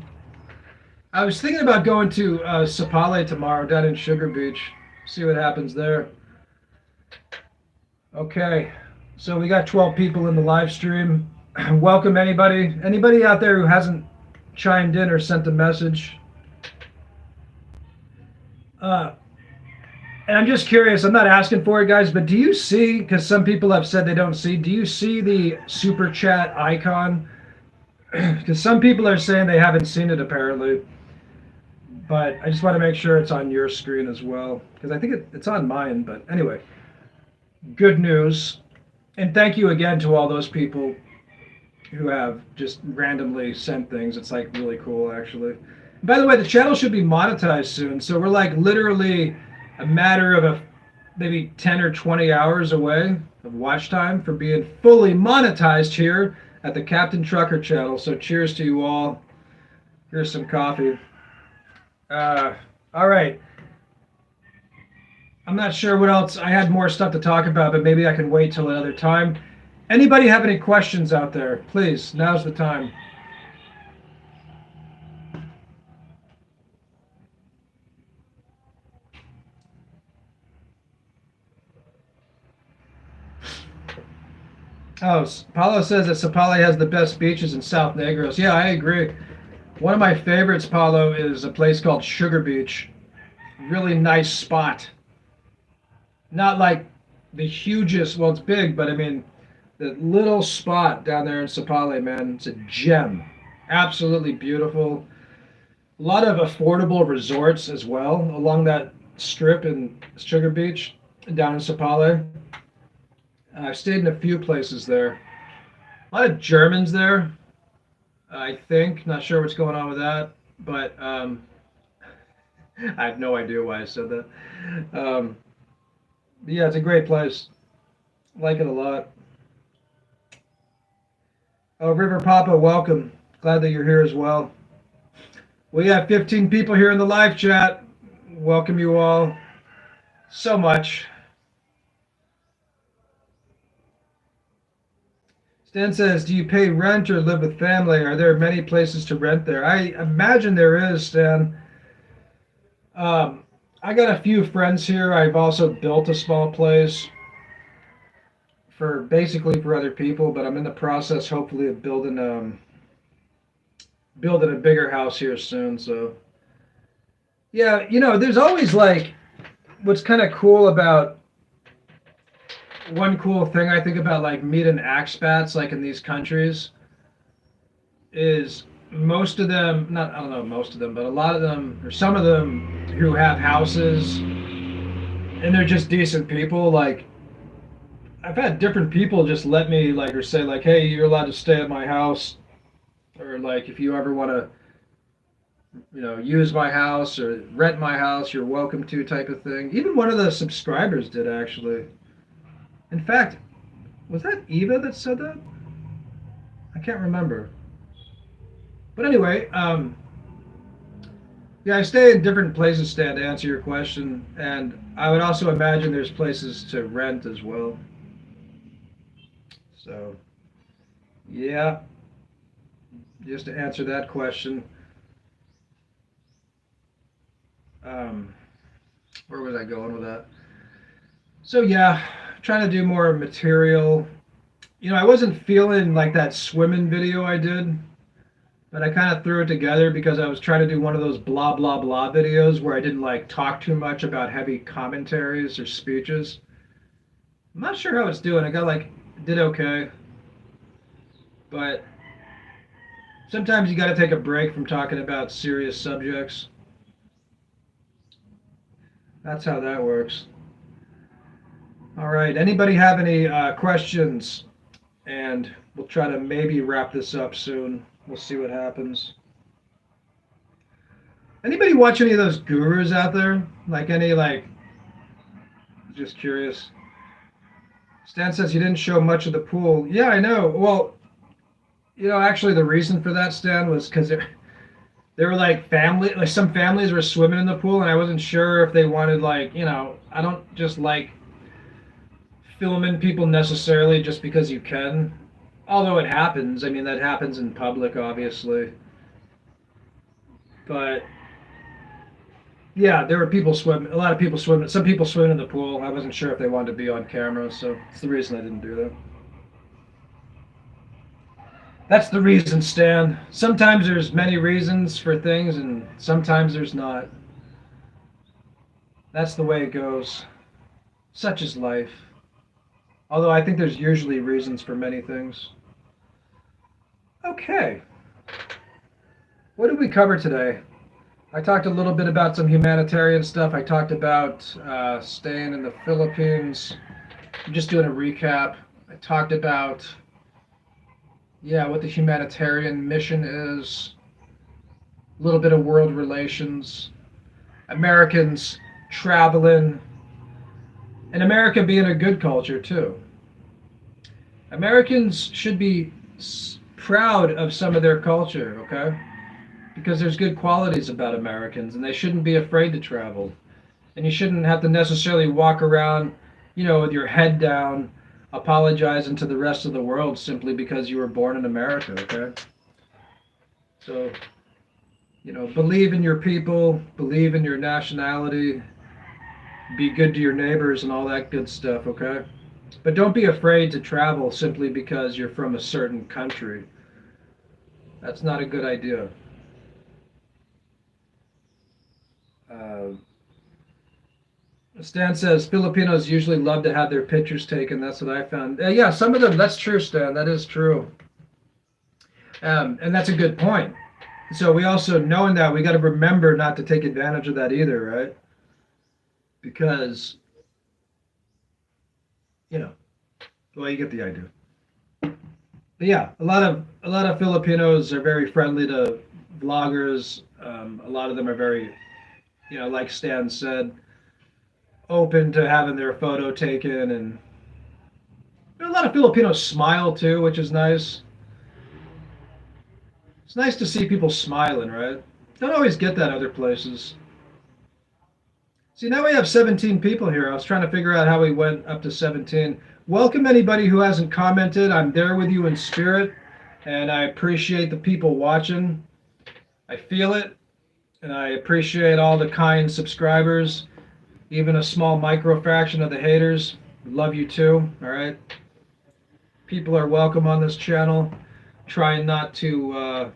I was thinking about going to Sapale tomorrow down in Sugar Beach. See what happens there. Okay, so we got 12 people in the live stream. Welcome anybody. Anybody out there who hasn't chimed in or sent a message. And I'm just curious, I'm not asking for it, guys, but do you see, because some people have said they don't see, do you see the super chat icon? Because some people are saying they haven't seen it apparently. But I just want to make sure it's on your screen as well, because I think it's on mine. But anyway, good news. And thank you again to all those people who have just randomly sent things. It's like really cool, actually. By the way, the channel should be monetized soon, so we're like literally a matter of maybe 10 or 20 hours away of watch time for being fully monetized here at the Captain Trucker channel. So cheers to you all. Here's some coffee. All right. I'm not sure what else. I had more stuff to talk about, but maybe I can wait till another time. Anybody have any questions out there? Please, now's the time. Oh, Paulo says that Sapali has the best beaches in South Negros. Yeah, I agree. One of my favorites, Paulo, is a place called Sugar Beach. Really nice spot. Not like the hugest, well, it's big, but I mean, the little spot down there in Sapali, man, it's a gem. Absolutely beautiful. A lot of affordable resorts as well along that strip in Sugar Beach down in Sapali. I've stayed in a few places there. A lot of Germans there, I think. Not sure what's going on with that, but I have no idea why I said that. Yeah, it's a great place. Like it a lot. Oh, River Papa, welcome. Glad that you're here as well. We have 15 people here in the live chat. Welcome you all so much. Stan says, do you pay rent or live with family? Are there many places to rent there? I imagine there is, Stan. I got a few friends here. I've also built a small place for basically for other people, but I'm in the process, hopefully, of building a bigger house here soon. So, yeah, you know, there's always like what's kind of cool about one cool thing I think about like meeting expats like in these countries is most of them, not I don't know most of them, but a lot of them or some of them who have houses and they're just decent people. Like I've had different people just let me like or say like, hey, you're allowed to stay at my house, or like if you ever want to, you know, use my house or rent my house, you're welcome to, type of thing. Even one of the subscribers did actually. In fact, was that Eva that said that? I can't remember. But anyway, yeah, I stay in different places, Stan, to answer your question. And I would also imagine there's places to rent as well. So, yeah, just to answer that question. Where was I going with that? So, yeah, trying to do more material. You know, I wasn't feeling like that swimming video I did, but I kind of threw it together because I was trying to do one of those blah, blah, blah videos where I didn't like talk too much about heavy commentaries or speeches. I'm not sure how it's doing. I got like, did okay. But sometimes you got to take a break from talking about serious subjects. That's how that works. All right. Anybody have any questions? And we'll try to maybe wrap this up soon. We'll see what happens. Anybody watch any of those gurus out there? Like any, like, just curious. Stan says you didn't show much of the pool. Yeah, I know. Well, you know, actually the reason for that, Stan, was because they were like family, like some families were swimming in the pool, and I wasn't sure if they wanted, like, you know, I don't just like filming people necessarily just because you can. Although it happens. I mean, that happens in public, obviously. But yeah, there were people swimming, a lot of people swimming, some people swimming in the pool. I wasn't sure if they wanted to be on camera, so that's the reason I didn't do that. That's the reason, Stan. Sometimes there's many reasons for things, and sometimes there's not. That's the way it goes. Such is life. Although I think there's usually reasons for many things. Okay. What did we cover today? I talked a little bit about some humanitarian stuff. I talked about staying in the Philippines. I'm just doing a recap. I talked about, yeah, what the humanitarian mission is, a little bit of world relations, Americans traveling, and America being a good culture too. Americans should be proud of some of their culture, okay? Because there's good qualities about Americans, and they shouldn't be afraid to travel. And you shouldn't have to necessarily walk around, with your head down, apologizing to the rest of the world simply because you were born in America, okay? So, believe in your people, believe in your nationality, be good to your neighbors and all that good stuff, okay? But don't be afraid to travel simply because you're from a certain country. That's not a good idea. Uh, Stan says Filipinos usually love to have their pictures taken. That's what I found. Yeah, some of them. That's true, Stan. That is true. And that's a good point. So we also, knowing that, we got to remember not to take advantage of that either, right? Because, well, you get the idea. But yeah, a lot of Filipinos are very friendly to vloggers. A lot of them are very, like Stan said, open to having their photo taken, and a lot of Filipinos smile too, which is nice. It's nice to see people smiling, right? Don't always get that other places. See, now we have 17 people here. I was trying to figure out how we went up to 17. Welcome anybody who hasn't commented. I'm there with you in spirit, and I appreciate the people watching. I feel it, and I appreciate all the kind subscribers, even a small micro fraction of the haters. Love you too, all right? People are welcome on this channel. Trying not to,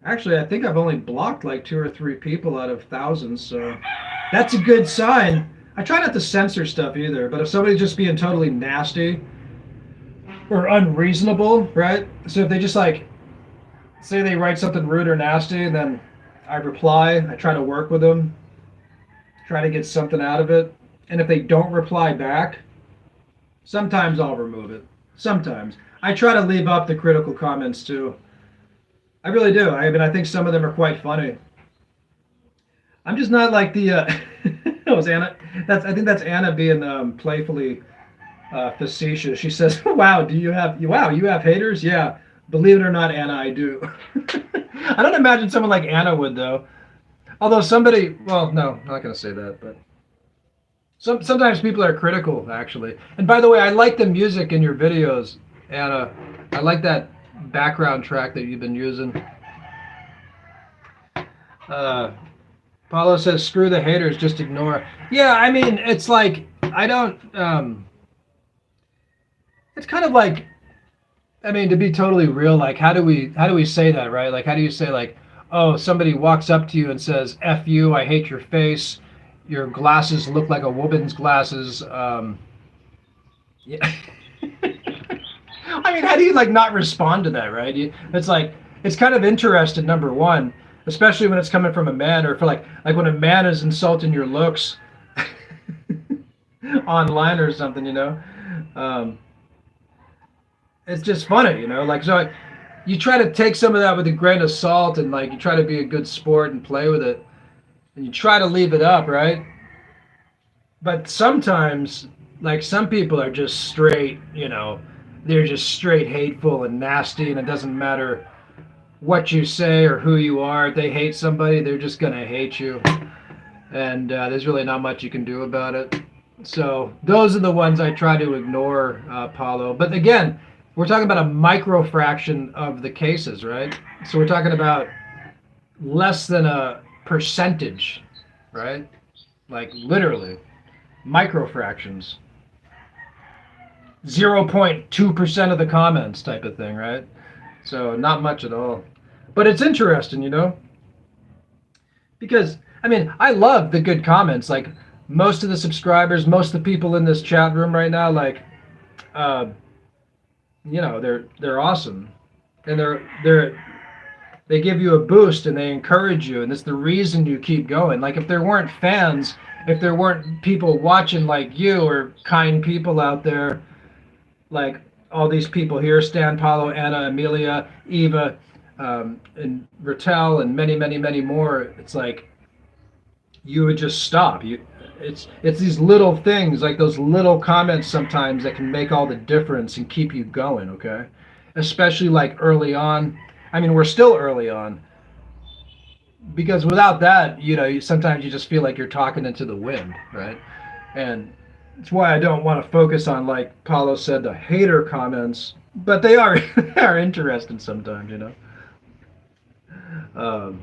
actually, I think I've only blocked like 2 or 3 people out of thousands, so that's a good sign. I try not to censor stuff either, but if somebody's just being totally nasty or unreasonable, right? So if they just like, say they write something rude or nasty, and then I reply, I try to work with them, try to get something out of it. And if they don't reply back, sometimes I'll remove it. Sometimes. I try to leave up the critical comments too. I really do. I mean, I think some of them are quite funny. I'm just not like the, that was Anna. I think that's Anna being playfully facetious. She says, wow, you have haters? Yeah. Believe it or not, Anna, I do. I don't imagine someone like Anna would, though. Although somebody, well, no, I'm not going to say that, but sometimes people are critical, actually. And by the way, I like the music in your videos, Anna. I like that background track that you've been using. Paulo says, screw the haters, just ignore. Yeah, I mean, it's like, I don't, it's kind of like, I mean, to be totally real, like, how do we say that, right? Like, how do you say, like, oh, somebody walks up to you and says, F you, I hate your face, your glasses look like a woman's glasses. Yeah. I mean, how do you, like, not respond to that, right? It's like, it's kind of interesting, number one, especially when it's coming from a man, or for like when a man is insulting your looks online or something, it's just funny, like, so you try to take some of that with a grain of salt, and like you try to be a good sport and play with it, and you try to leave it up, right? But sometimes, like, some people are just straight, they're just straight hateful and nasty, and it doesn't matter what you say or who you are. If they hate somebody, they're just gonna hate you, and there's really not much you can do about it. So those are the ones I try to ignore, Paulo. But again, we're talking about a micro fraction of the cases, right? So we're talking about less than a percentage, right? Like literally micro fractions. 0.2% of the comments type of thing, right? So not much at all. But it's interesting, because, I mean, I love the good comments. Like, most of the subscribers, most of the people in this chat room right now, like, they're awesome, and they give you a boost, and they encourage you, and it's the reason you keep going. Like, if there weren't fans, if there weren't people watching like you, or kind people out there like all these people here, Stan, Paulo, Anna, Amelia, Eva, and Ratel, and many, many, many more. It's like you would just stop. It's these little things, like those little comments sometimes that can make all the difference and keep you going. Okay, especially like early on. I mean, we're still early on because without that, sometimes you just feel like you're talking into the wind, right? And it's why I don't want to focus on, like Paulo said, the hater comments, but they are they are interesting sometimes. Um,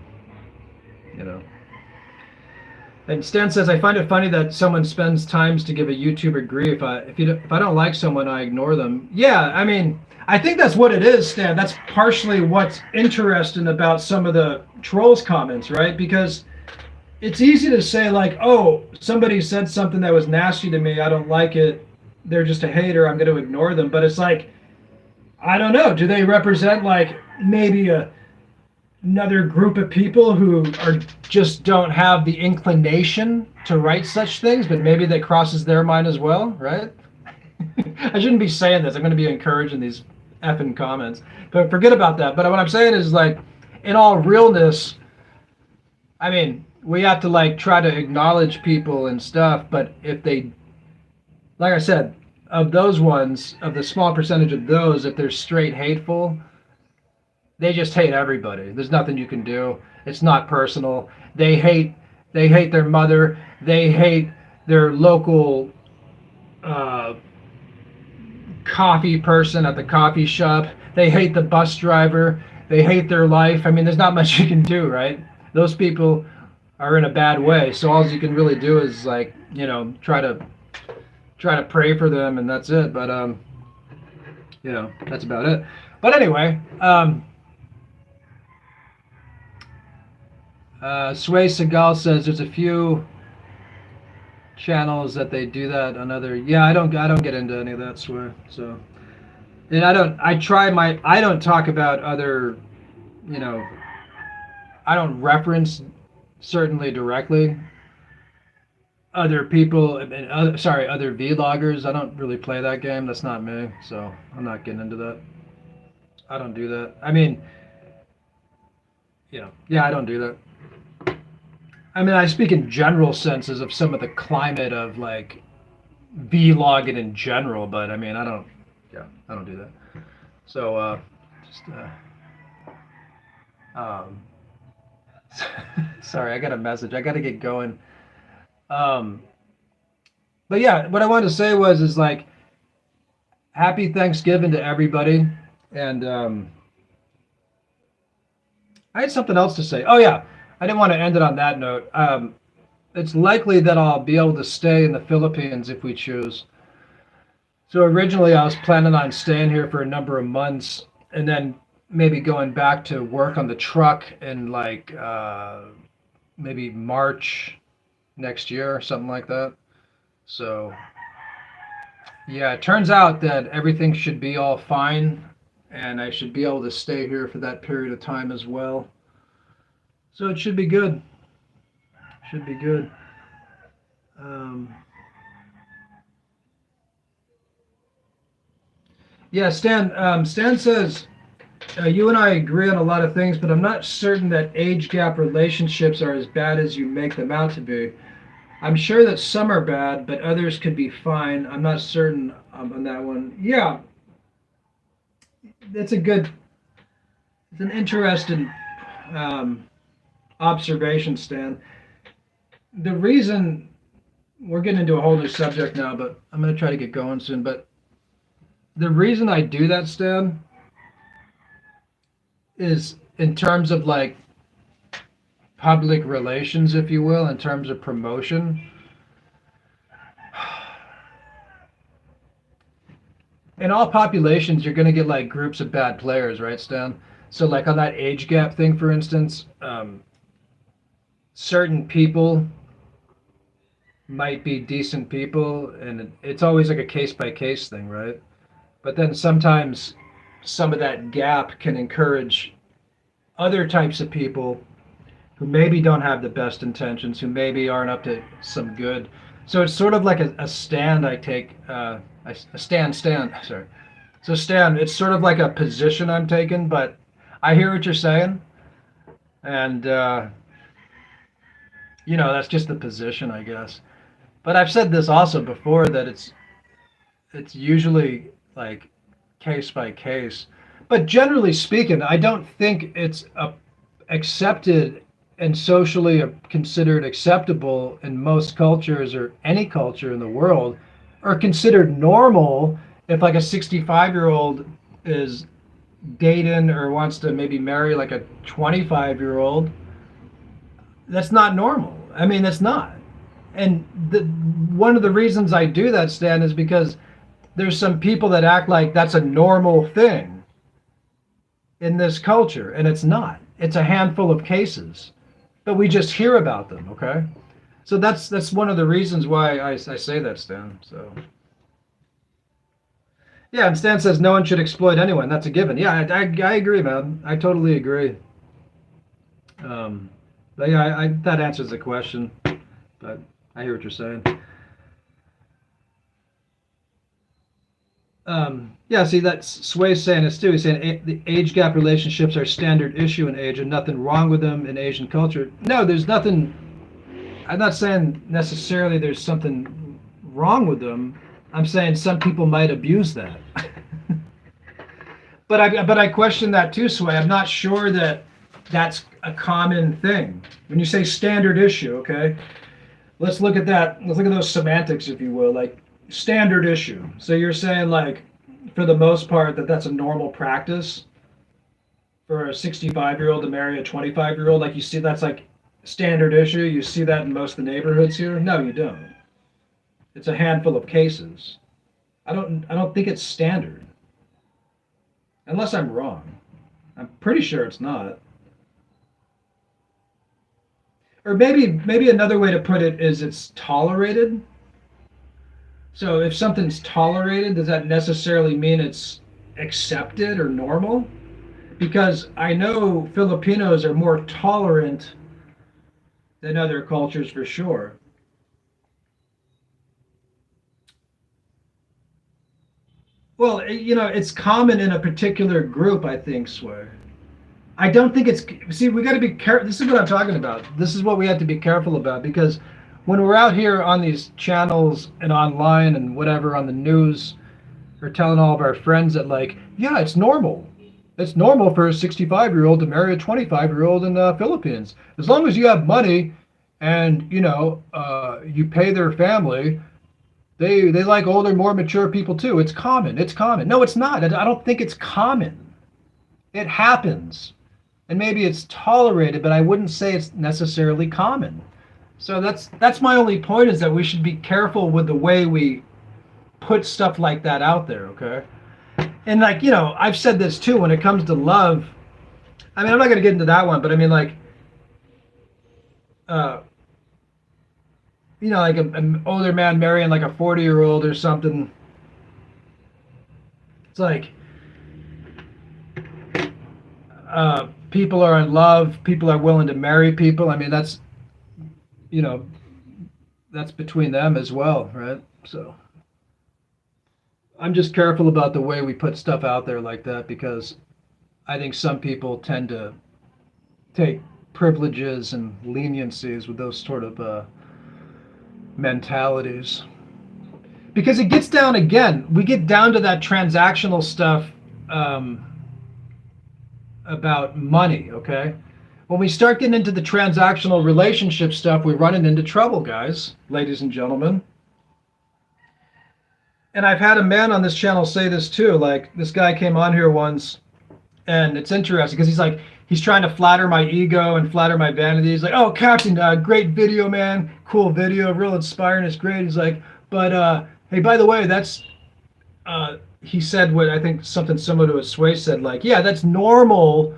you know. And Stan says, I find it funny that someone spends times to give a YouTuber grief. If I don't like someone, I ignore them. Yeah, I mean, I think that's what it is, Stan. That's partially what's interesting about some of the trolls' comments, right? Because it's easy to say, like, oh, somebody said something that was nasty to me. I don't like it. They're just a hater. I'm going to ignore them. But it's like, I don't know. Do they represent, like, maybe another group of people who just don't have the inclination to write such things, but maybe that crosses their mind as well, right? I shouldn't be saying this. I'm going to be encouraging these effing comments, but forget about that. But what I'm saying is, like, in all realness, I mean, we have to, like, try to acknowledge people and stuff, but if they, like I said, of those ones, of the small percentage of those, if they're straight hateful, they just hate everybody. There's nothing you can do. It's not personal. They hate their mother. They hate their local coffee person at the coffee shop. They hate the bus driver. They hate their life. I mean, there's not much you can do, right? Those people are in a bad way. So all you can really do is, like, try to pray for them, and that's it. But that's about it. But anyway, Sway Segal says there's a few channels that they do that on other. Yeah, I don't get into any of that, Sway. So, and I don't talk about other, I don't reference, certainly directly, other people, other vloggers. I don't really play that game. That's not me. So I'm not getting into that. I don't do that. I mean, yeah, I don't do that. I mean, I speak in general senses of some of the climate of, like, vlogging in general, but I mean, I don't do that. So, sorry, I got a message. I got to get going. But yeah, what I wanted to say is like, happy Thanksgiving to everybody. And I had something else to say. Oh yeah. I didn't want to end it on that note. It's likely that I'll be able to stay in the Philippines if we choose. So originally I was planning on staying here for a number of months and then maybe going back to work on the truck in, like, maybe March next year or something like that. So yeah, it turns out that everything should be all fine and I should be able to stay here for that period of time as well. So it should be good. Should be good. Yeah, Stan. Stan says, you and I agree on a lot of things, but I'm not certain that age gap relationships are as bad as you make them out to be. I'm sure that some are bad, but others could be fine. I'm not certain on that one. Yeah, it's an interesting observation, Stan. The reason, we're getting into a whole new subject now, but I'm going to try to get going soon. But the reason I do that, Stan, is in terms of, like, public relations, if you will, in terms of promotion. In all populations, you're going to get, like, groups of bad players, right, Stan? So, like, on that age gap thing, for instance, certain people might be decent people, and it's always like a case-by-case thing, right? But then sometimes some of that gap can encourage other types of people who maybe don't have the best intentions, who maybe aren't up to some good, So it's sort of like a stand I take. A stand. Sorry. So stand. It's sort of like a position I'm taking, but I hear what you're saying, and that's just the position, I guess. But I've said this also before that it's usually like case by case. But generally speaking, I don't think it's accepted and socially considered acceptable in most cultures or any culture in the world, or considered normal if like a 65-year-old is dating or wants to maybe marry like a 25-year-old. That's not normal. I mean, that's not. And one of the reasons I do that, Stan, is because there's some people that act like that's a normal thing in this culture, and it's not. It's a handful of cases, but we just hear about them. Okay, so that's one of the reasons why I say that, Stan. So yeah, and Stan says no one should exploit anyone. That's a given. Yeah, I agree, man. I totally agree. But yeah, that answers the question. But I hear what you're saying. Yeah, see, that's Sway's saying this too. He's saying the age gap relationships are a standard issue in age and nothing wrong with them in Asian culture. No, there's nothing. I'm not saying necessarily there's something wrong with them. I'm saying some people might abuse that. But I question that too, Sway. I'm not sure that that's a common thing. When you say standard issue, okay, let's look at that. Let's look at those semantics, if you will. Like standard issue. So you're saying like, for the most part, that's a normal practice for a 65-year-old to marry a 25-year-old. Like you see, that's like standard issue. You see that in most of the neighborhoods here. No, you don't. It's a handful of cases. I don't think it's standard. Unless I'm wrong. I'm pretty sure it's not. Or maybe another way to put it is it's tolerated. So if something's tolerated, does that necessarily mean it's accepted or normal? Because I know Filipinos are more tolerant than other cultures for sure. Well, it's common in a particular group, I think, Sway. I don't think it's. See, we got to be careful. This is what I'm talking about. This is what we have to be careful about because when we're out here on these channels and online and whatever on the news, we're telling all of our friends that like, yeah, it's normal. It's normal for a 65-year-old to marry a 25-year-old in the Philippines. As long as you have money and you pay their family, they like older, more mature people too. It's common. It's common. No, it's not. I don't think it's common. It happens. And maybe it's tolerated, but I wouldn't say it's necessarily common. So that's my only point is that we should be careful with the way we put stuff like that out there, okay? And like, I've said this too when it comes to love. I mean, I'm not going to get into that one, but I mean like like an older man marrying like a 40-year-old or something. It's like people are in love, people are willing to marry people. I mean, that's between them as well, right? So I'm just careful about the way we put stuff out there like that because I think some people tend to take privileges and leniencies with those sort of mentalities. Because it gets down again, we get down to that transactional stuff about money, okay? When we start getting into the transactional relationship stuff, we're running into trouble, guys, ladies and gentlemen. And I've had a man on this channel say this too. Like, this guy came on here once, and it's interesting because he's trying to flatter my ego and flatter my vanity. He's like, oh, Captain, great video, man. Cool video, real inspiring. It's great. He's like, but hey, by the way, that's, he said what I think something similar to what Sway said, like, yeah, that's normal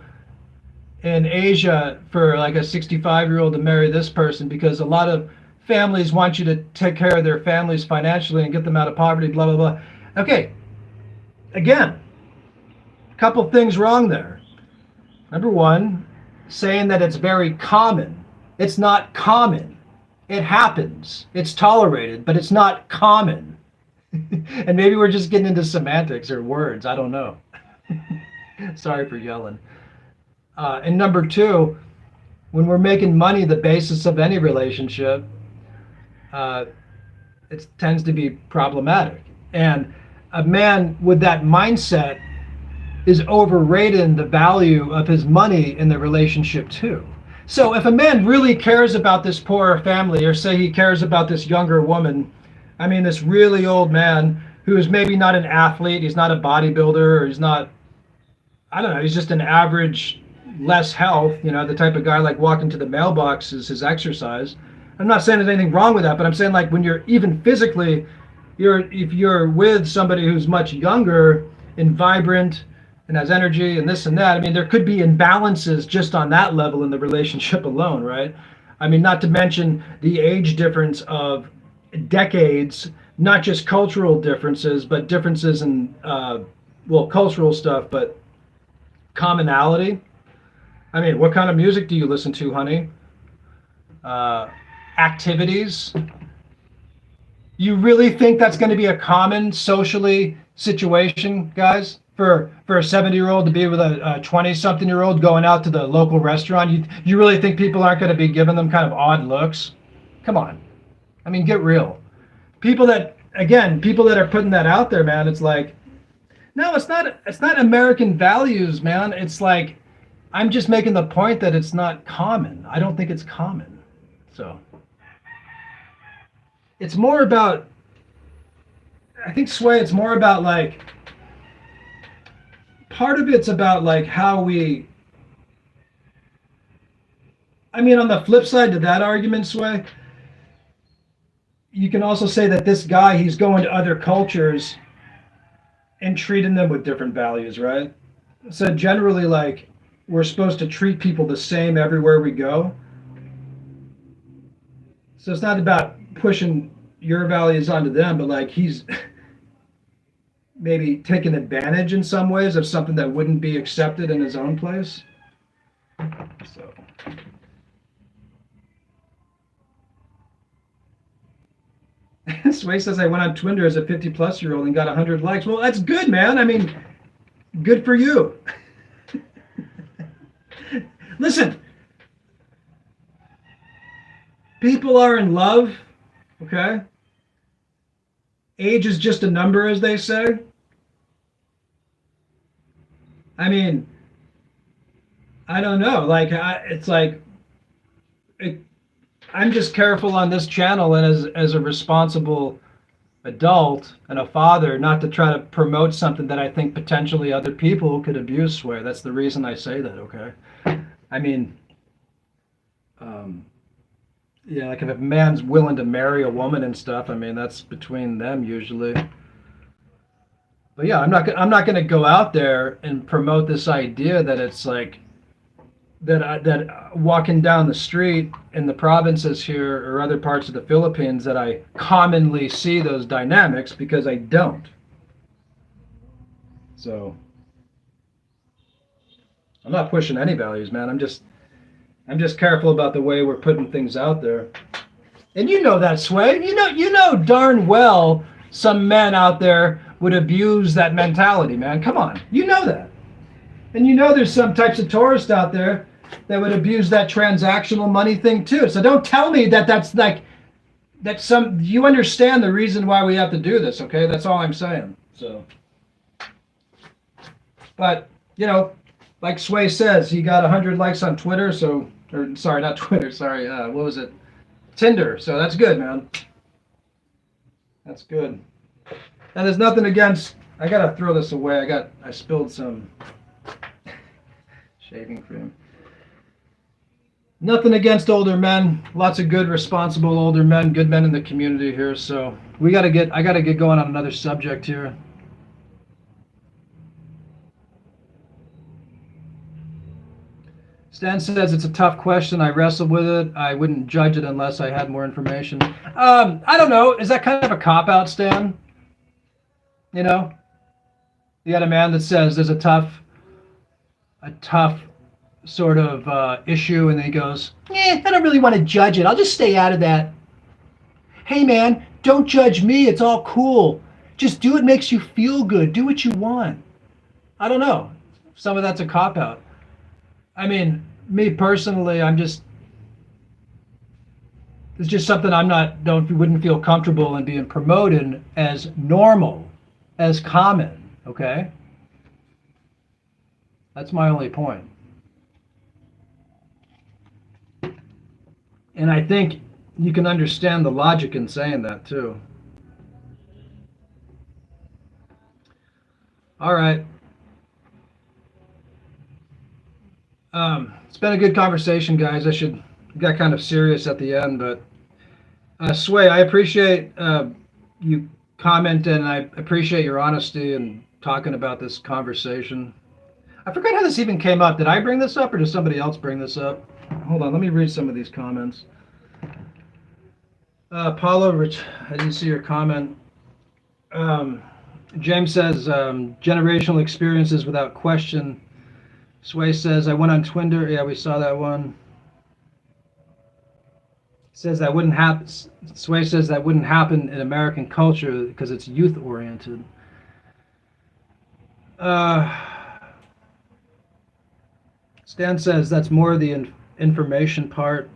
in Asia for like a 65-year-old to marry this person because a lot of families want you to take care of their families financially and get them out of poverty, blah, blah, blah. Okay, again, a couple things wrong there. Number one, saying that it's very common. It's not common. It happens. It's tolerated, but it's not common. And maybe we're just getting into semantics or words. I don't know. Sorry for yelling. And number two, when we're making money the basis of any relationship, it tends to be problematic. And a man with that mindset is overrating the value of his money in the relationship too. So if a man really cares about this poorer family, or say he cares about this younger woman, I mean this really old man who is maybe not an athlete, he's not a bodybuilder, or he's not, I don't know, he's just an average, less health, the type of guy like walking to the mailbox is his exercise. I'm not saying there's anything wrong with that, but I'm saying like when you're even physically, if you're with somebody who's much younger and vibrant and has energy and this and that, I mean, there could be imbalances just on that level in the relationship alone, right? I mean, not to mention the age difference of decades, not just cultural differences, but differences in, cultural stuff, but commonality. I mean, what kind of music do you listen to, honey? Activities. You really think that's going to be a common socially situation, guys? For a 70-year-old to be with a 20-something-year-old going out to the local restaurant, you really think people aren't going to be giving them kind of odd looks? Come on. I mean, get real. People that are putting that out there, man, it's like, no, it's not American values, man. It's like, I'm just making the point that it's not common. I don't think it's common. So it's more about, I think, Sway, it's more about like, part of it's about like how we, I mean, on the flip side to that argument, Sway, you can also say that this guy, he's going to other cultures and treating them with different values, right? So generally, like, we're supposed to treat people the same everywhere we go. So it's not about pushing your values onto them, but like he's maybe taking advantage in some ways of something that wouldn't be accepted in his own place. So. Sway says, I went on Twitter as a 50-plus-year-old and got 100 likes. Well, that's good, man. I mean, good for you. Listen, people are in love, okay? Age is just a number, as they say. I mean, I don't know. Like, I'm just careful on this channel and as a responsible adult and a father not to try to promote something that I think potentially other people could abuse. Sway. That's the reason I say that, okay? I mean, yeah, like if a man's willing to marry a woman and stuff, I mean, that's between them usually. But yeah, I'm not going to go out there and promote this idea that it's like that walking down the street in the provinces here or other parts of the Philippines that I commonly see those dynamics, because I don't. So I'm not pushing any values, man. I'm just careful about the way we're putting things out there. And you know that, Sway. You know darn well some men out there would abuse that mentality, man. Come on. You know that. And you know there's some types of tourists out there that would abuse that transactional money thing too. So don't tell me that that's like, you understand the reason why we have to do this, okay? That's all I'm saying. So, but, like Sway says, he got 100 likes on Twitter, sorry, not Twitter, sorry, what was it? Tinder, so that's good, man. That's good. And there's nothing against, I gotta throw this away, I spilled some shaving cream. Nothing against older men, lots of good, responsible older men, good men in the community here, so I gotta get going on another subject here. Stan says it's a tough question. I wrestled with it. I wouldn't judge it unless I had more information. I don't know. Is that kind of a cop-out, Stan? You got a man that says there's a tough sort of issue, and then he goes, I don't really want to judge it. I'll just stay out of that. Hey man, don't judge me. It's all cool. Just do what makes you feel good. Do what you want. I don't know. Some of that's a cop out. I mean, me personally, it's just something I'm not don't wouldn't feel comfortable in being promoted as normal, as common. Okay, that's my only point. And I think you can understand the logic in saying that too. All right. It's been a good conversation, guys. I should got kind of serious at the end, but Sway, I appreciate you commenting, and I appreciate your honesty and talking about this conversation. I forgot how this even came up. Did I bring this up, or did somebody else bring this up? Hold on, let me read some of these comments. Paulo, Rich, I didn't see your comment. Um, James says generational experiences without question. Sway says I went on Twinder. Yeah, we saw that one. Says that wouldn't happen. Sway says that wouldn't happen in American culture because it's youth oriented. Stan says that's more the information part.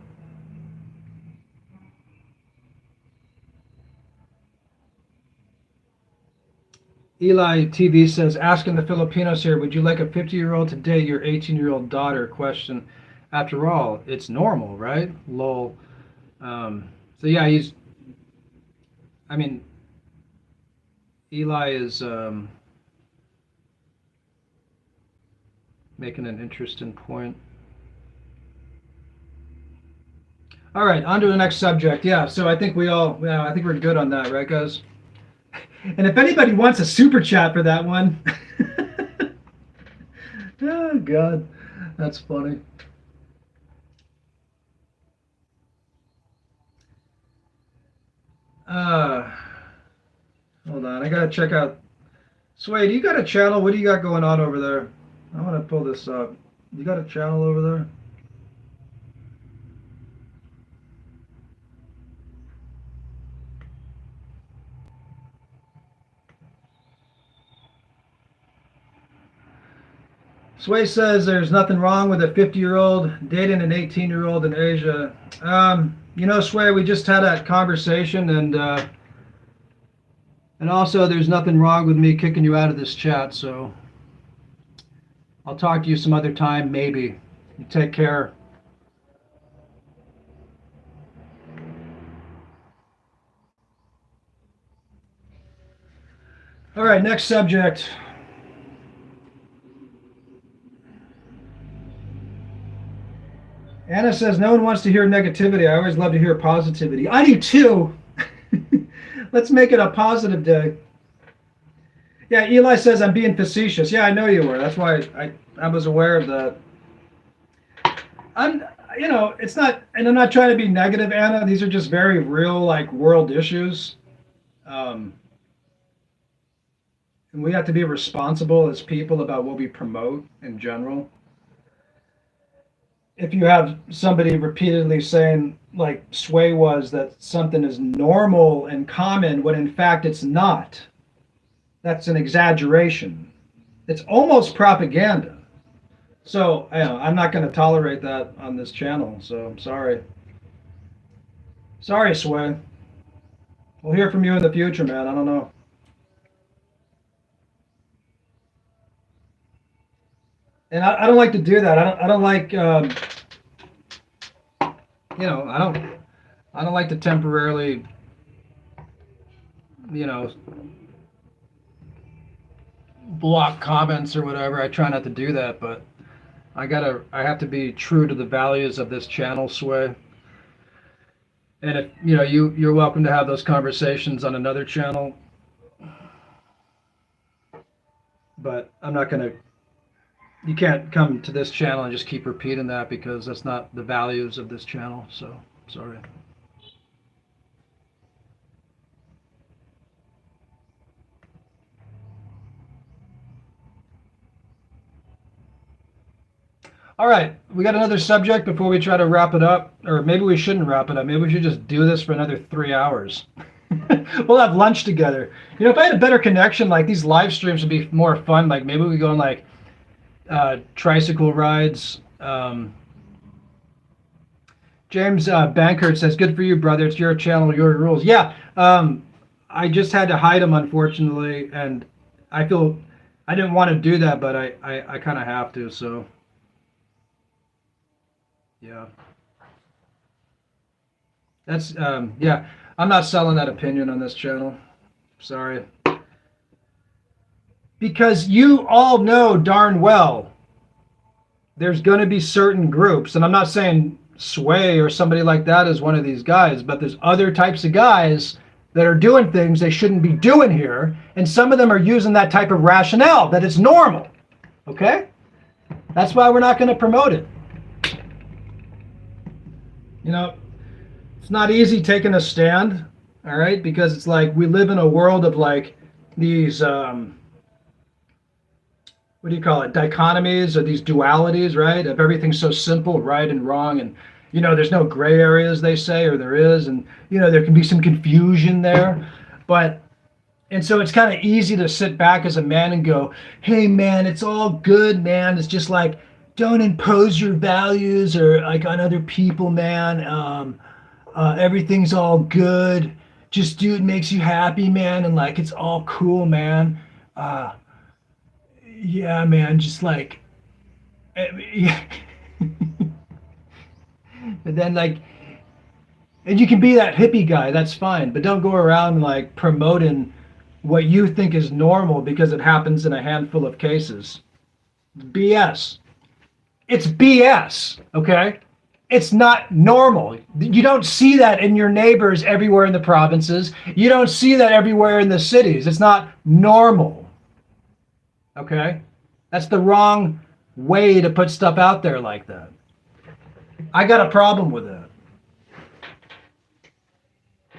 Eli TV says, asking the Filipinos here, would you like a 50-year-old to date your 18-year-old daughter? Question. After all, it's normal, right? Lol. So yeah, I mean, Eli is making an interesting point. All right, on to the next subject. Yeah, so I think I think we're good on that, right, guys? And if anybody wants a super chat for that one, oh God, that's funny. Uh, Hold on, I gotta check out. Sway, do you got a channel? What do you got going on over there? I want to pull this up. You got a channel over there? Sway says there's nothing wrong with a 50-year-old dating an 18-year-old in Asia. Sway, we just had that conversation, and also there's nothing wrong with me kicking you out of this chat. So I'll talk to you some other time, maybe. You take care. All right, next subject. Anna says, no one wants to hear negativity. I always love to hear positivity. I do too. Let's make it a positive day. Yeah, Eli says I'm being facetious. Yeah, I know you were. That's why I was aware of that. It's not, and I'm not trying to be negative, Anna. These are just very real, like, world issues. And we have to be responsible as people about what we promote in general. If you have somebody repeatedly saying, like Sway was, that something is normal and common when in fact it's not, that's an exaggeration. It's almost propaganda. So I'm not going to tolerate that on this channel. So I'm sorry. Sorry, Sway. We'll hear from you in the future, man. I don't know. And I don't like to do that. I don't like I don't like to temporarily block comments or whatever. I try not to do that, but I have to be true to the values of this channel, Sway. And if you're welcome to have those conversations on another channel, but I'm not going to. You can't come to this channel and just keep repeating that, because that's not the values of this channel. So sorry. All right, we got another subject before we try to wrap it up, or maybe we shouldn't wrap it up. Maybe we should just do this for another 3 hours. We'll have lunch together. You know, if I had a better connection, like these live streams would be more fun. Like maybe we go on like tricycle rides. James Bankert says, "Good for you, brother. It's your channel, your rules." Yeah, I just had to hide them, unfortunately, and I feel I didn't want to do that, but I kind of have to. So, yeah, that's yeah. I'm not selling that opinion on this channel. Sorry, because you all know darn well there's going to be certain groups, and I'm not saying Sway or somebody like that is one of these guys, but there's other types of guys that are doing things they shouldn't be doing here, and some of them are using that type of rationale that it's normal. Okay? That's why we're not going to promote it. You know, it's not easy taking a stand, all right? Because it's like we live in a world of like these what do you call it, dichotomies or these dualities, right? Of everything's so simple, right and wrong, and you know, there's no gray areas, they say, or there is, and you know, there can be some confusion there, but and so it's kind of easy to sit back as a man and go, "Hey, man, it's all good, man. It's just like don't impose your values or like on other people, man. Everything's all good. Just do it makes you happy, man, and like it's all cool, man." Yeah, man, just like, yeah. And then like, and you can be that hippie guy, that's fine, but don't go around like promoting what you think is normal because it happens in a handful of cases. BS. It's BS, okay? It's not normal. You don't see that in your neighbors everywhere in the provinces. You don't see that everywhere in the cities. It's not normal. Okay? That's the wrong way to put stuff out there like that. I got a problem with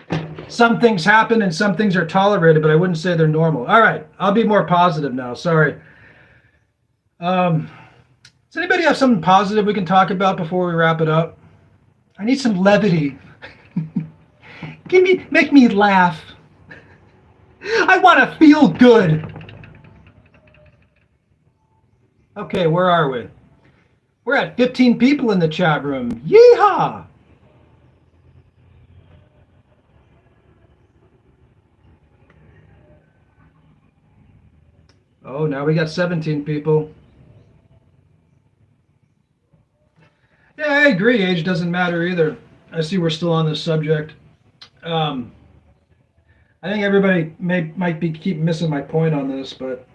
that. Some things happen and some things are tolerated, but I wouldn't say they're normal. All right, I'll be more positive now. Sorry. Does anybody have something positive we can talk about before we wrap it up? I need some levity. Make me laugh. I want to feel good. Okay, where are we? We're at 15 people in the chat room. Yeehaw! Oh, now we got 17 people. Yeah, I agree. Age doesn't matter either. I see we're still on this subject. I think everybody might keep missing my point on this, but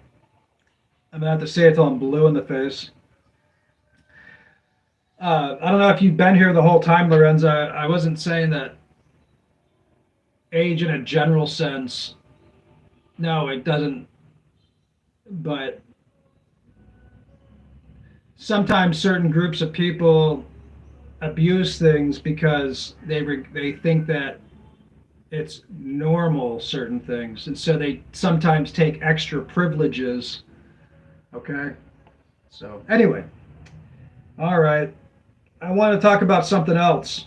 I'm gonna have to say it till I'm blue in the face. I don't know if you've been here the whole time, Lorenzo. I wasn't saying that age in a general sense. No, it doesn't. But sometimes certain groups of people abuse things because they think that it's normal, certain things, and so they sometimes take extra privileges. Okay, so anyway, all right, I want to talk about something else.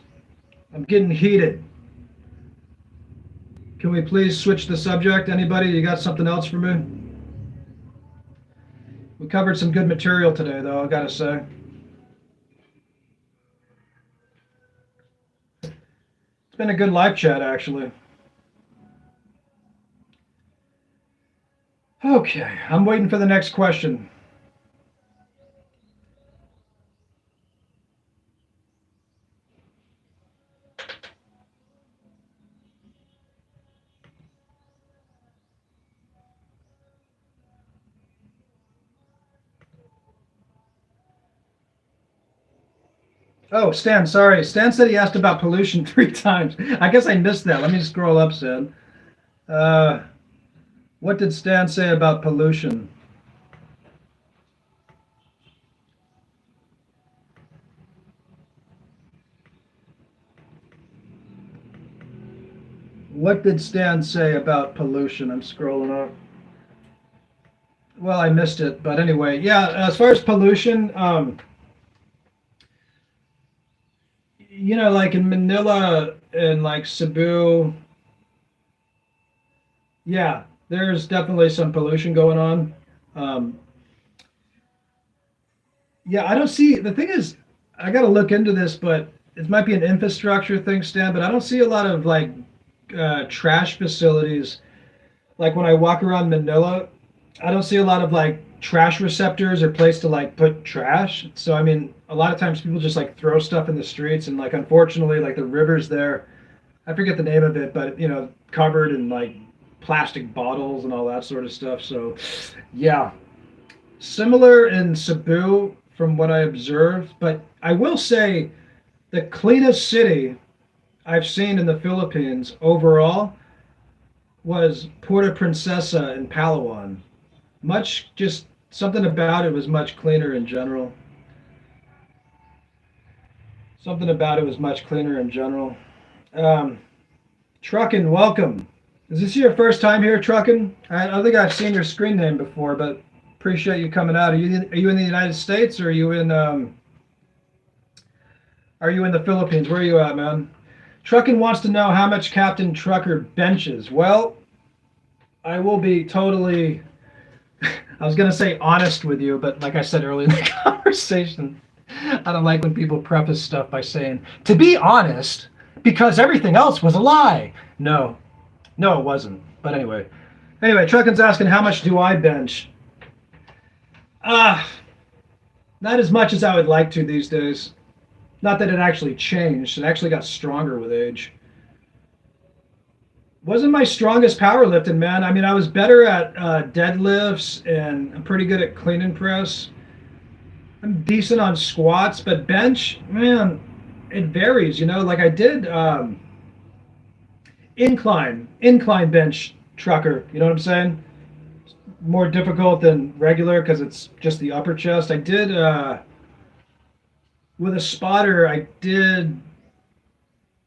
I'm getting heated. Can we please switch the subject? Anybody, you got something else for me? We covered some good material today, though, I gotta say. It's been a good live chat, actually. Okay, I'm waiting for the next question. Oh, Stan, sorry. Stan said he asked about pollution 3 times. I guess I missed that. Let me scroll up, Stan. What did Stan say about pollution? What did Stan say about pollution? I'm scrolling up. Well, I missed it, but anyway, yeah. As far as pollution, like in Manila and like Cebu, yeah, there's definitely some pollution going on. Um, yeah, I don't see. The thing is, I got to look into this, but it might be an infrastructure thing, Stan. But I don't see a lot of like trash facilities. Like when I walk around Manila, I don't see a lot of like trash receptors or place to like put trash. So I mean, a lot of times people just like throw stuff in the streets, and like unfortunately, like the rivers there, I forget the name of it, but covered in like plastic bottles and all that sort of stuff. So yeah, similar in Cebu from what I observed, but I will say the cleanest city I've seen in the Philippines overall was Puerto Princesa in Palawan. Much just something about it was much cleaner in general. Something about it was much cleaner in general. Um, Truckin', welcome. Is this your first time here, Truckin'? I don't think I've seen your screen name before, but appreciate you coming out. Are you in the United States or are you in the Philippines? Where are you at, man? Truckin' wants to know how much Captain Trucker benches. Well, I will be totally, I was going to say honest with you, but like I said earlier in the conversation, I don't like when people preface stuff by saying, to be honest, because everything else was a lie. No, no, it wasn't. But anyway, Truckin's asking how much do I bench? Not as much as I would like to these days. Not that it actually changed. It actually got stronger with age. Wasn't my strongest powerlifting, man. I mean, I was better at deadlifts, and I'm pretty good at clean and press. I'm decent on squats, but bench, man, it varies. Like I did incline bench trucker. You know what I'm saying? More difficult than regular because it's just the upper chest. I did with a spotter. I did,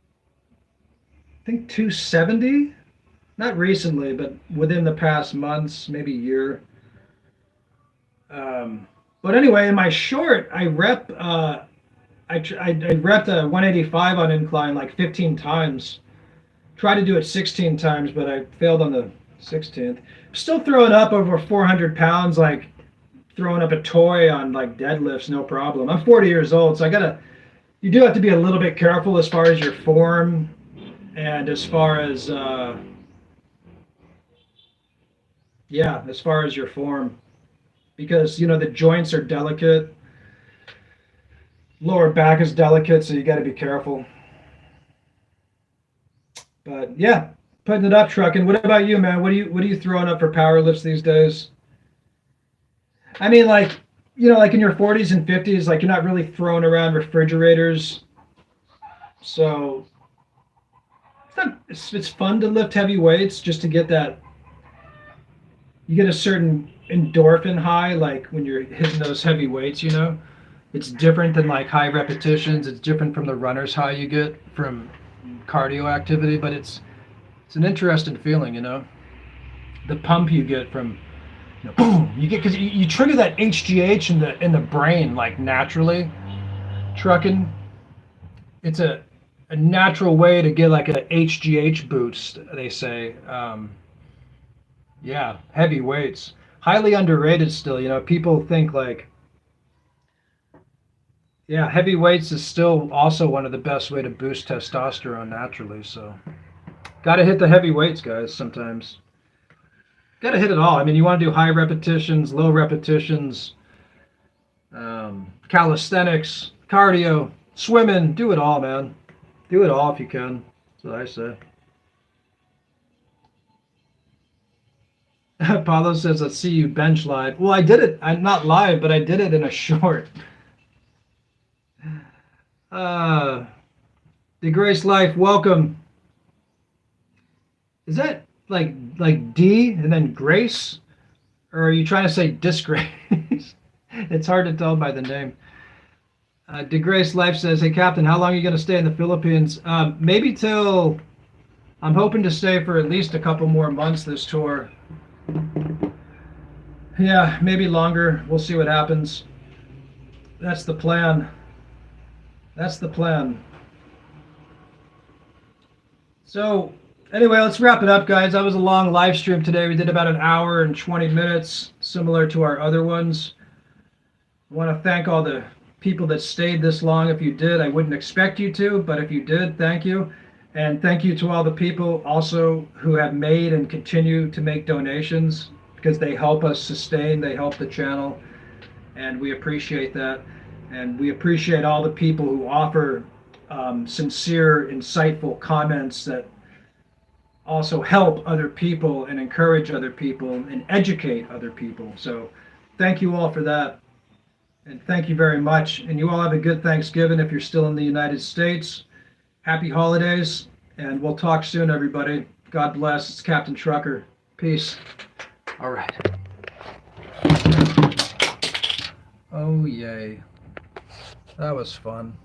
I think 270. Not recently, but within the past months, maybe year. But anyway, in my short, I repped a 185 on incline like 15 times. Tried to do it 16 times, but I failed on the 16th. Still throwing up over 400 pounds, like throwing up a toy on like deadlifts, no problem. I'm 40 years old, so you do have to be a little bit careful as far as your form and as far as, as far as your form. Because, the joints are delicate. Lower back is delicate, so you got to be careful. But yeah, putting it up, Truckin'. What about you, man? What are you throwing up for power lifts these days? I mean, like in your 40s and 50s, like you're not really throwing around refrigerators. So it's fun to lift heavy weights just to get that. You get a certain endorphin high, like when you're hitting those heavy weights. It's different than like high repetitions. It's different from the runner's high you get from cardio activity, but it's an interesting feeling. The pump you get from boom, you get because you trigger that HGH in the brain like naturally. Trucking, it's a natural way to get like a HGH boost. They say, yeah, heavy weights, highly underrated still. People think like, yeah, heavy weights is still also one of the best way to boost testosterone naturally. So, got to hit the heavy weights, guys. Sometimes, got to hit it all. I mean, you want to do high repetitions, low repetitions, calisthenics, cardio, swimming. Do it all, man. Do it all if you can. That's what I say. Paulo says, "Let's see you bench live." Well, I did it. I'm not live, but I did it in a short. The Grace Life, welcome. Is that like D and then Grace? Or are you trying to say disgrace? It's hard to tell by the name. DeGrace Life says, "Hey Captain, how long are you going to stay in the Philippines?" Maybe till, I'm hoping to stay for at least a couple more months this tour. Yeah, maybe longer. We'll see what happens. That's the plan. That's the plan. So anyway, let's wrap it up, guys. That was a long live stream today. We did about an hour and 20 minutes, similar to our other ones. I want to thank all the people that stayed this long. If you did, I wouldn't expect you to, but if you did, thank you. And thank you to all the people also who have made and continue to make donations, because they help us sustain, they help the channel, and we appreciate that. And we appreciate all the people who offer sincere, insightful comments that also help other people and encourage other people and educate other people. So thank you all for that. And thank you very much. And you all have a good Thanksgiving if you're still in the United States. Happy holidays. And we'll talk soon, everybody. God bless. It's Captain Trucker. Peace. All right. Oh, yay. That was fun.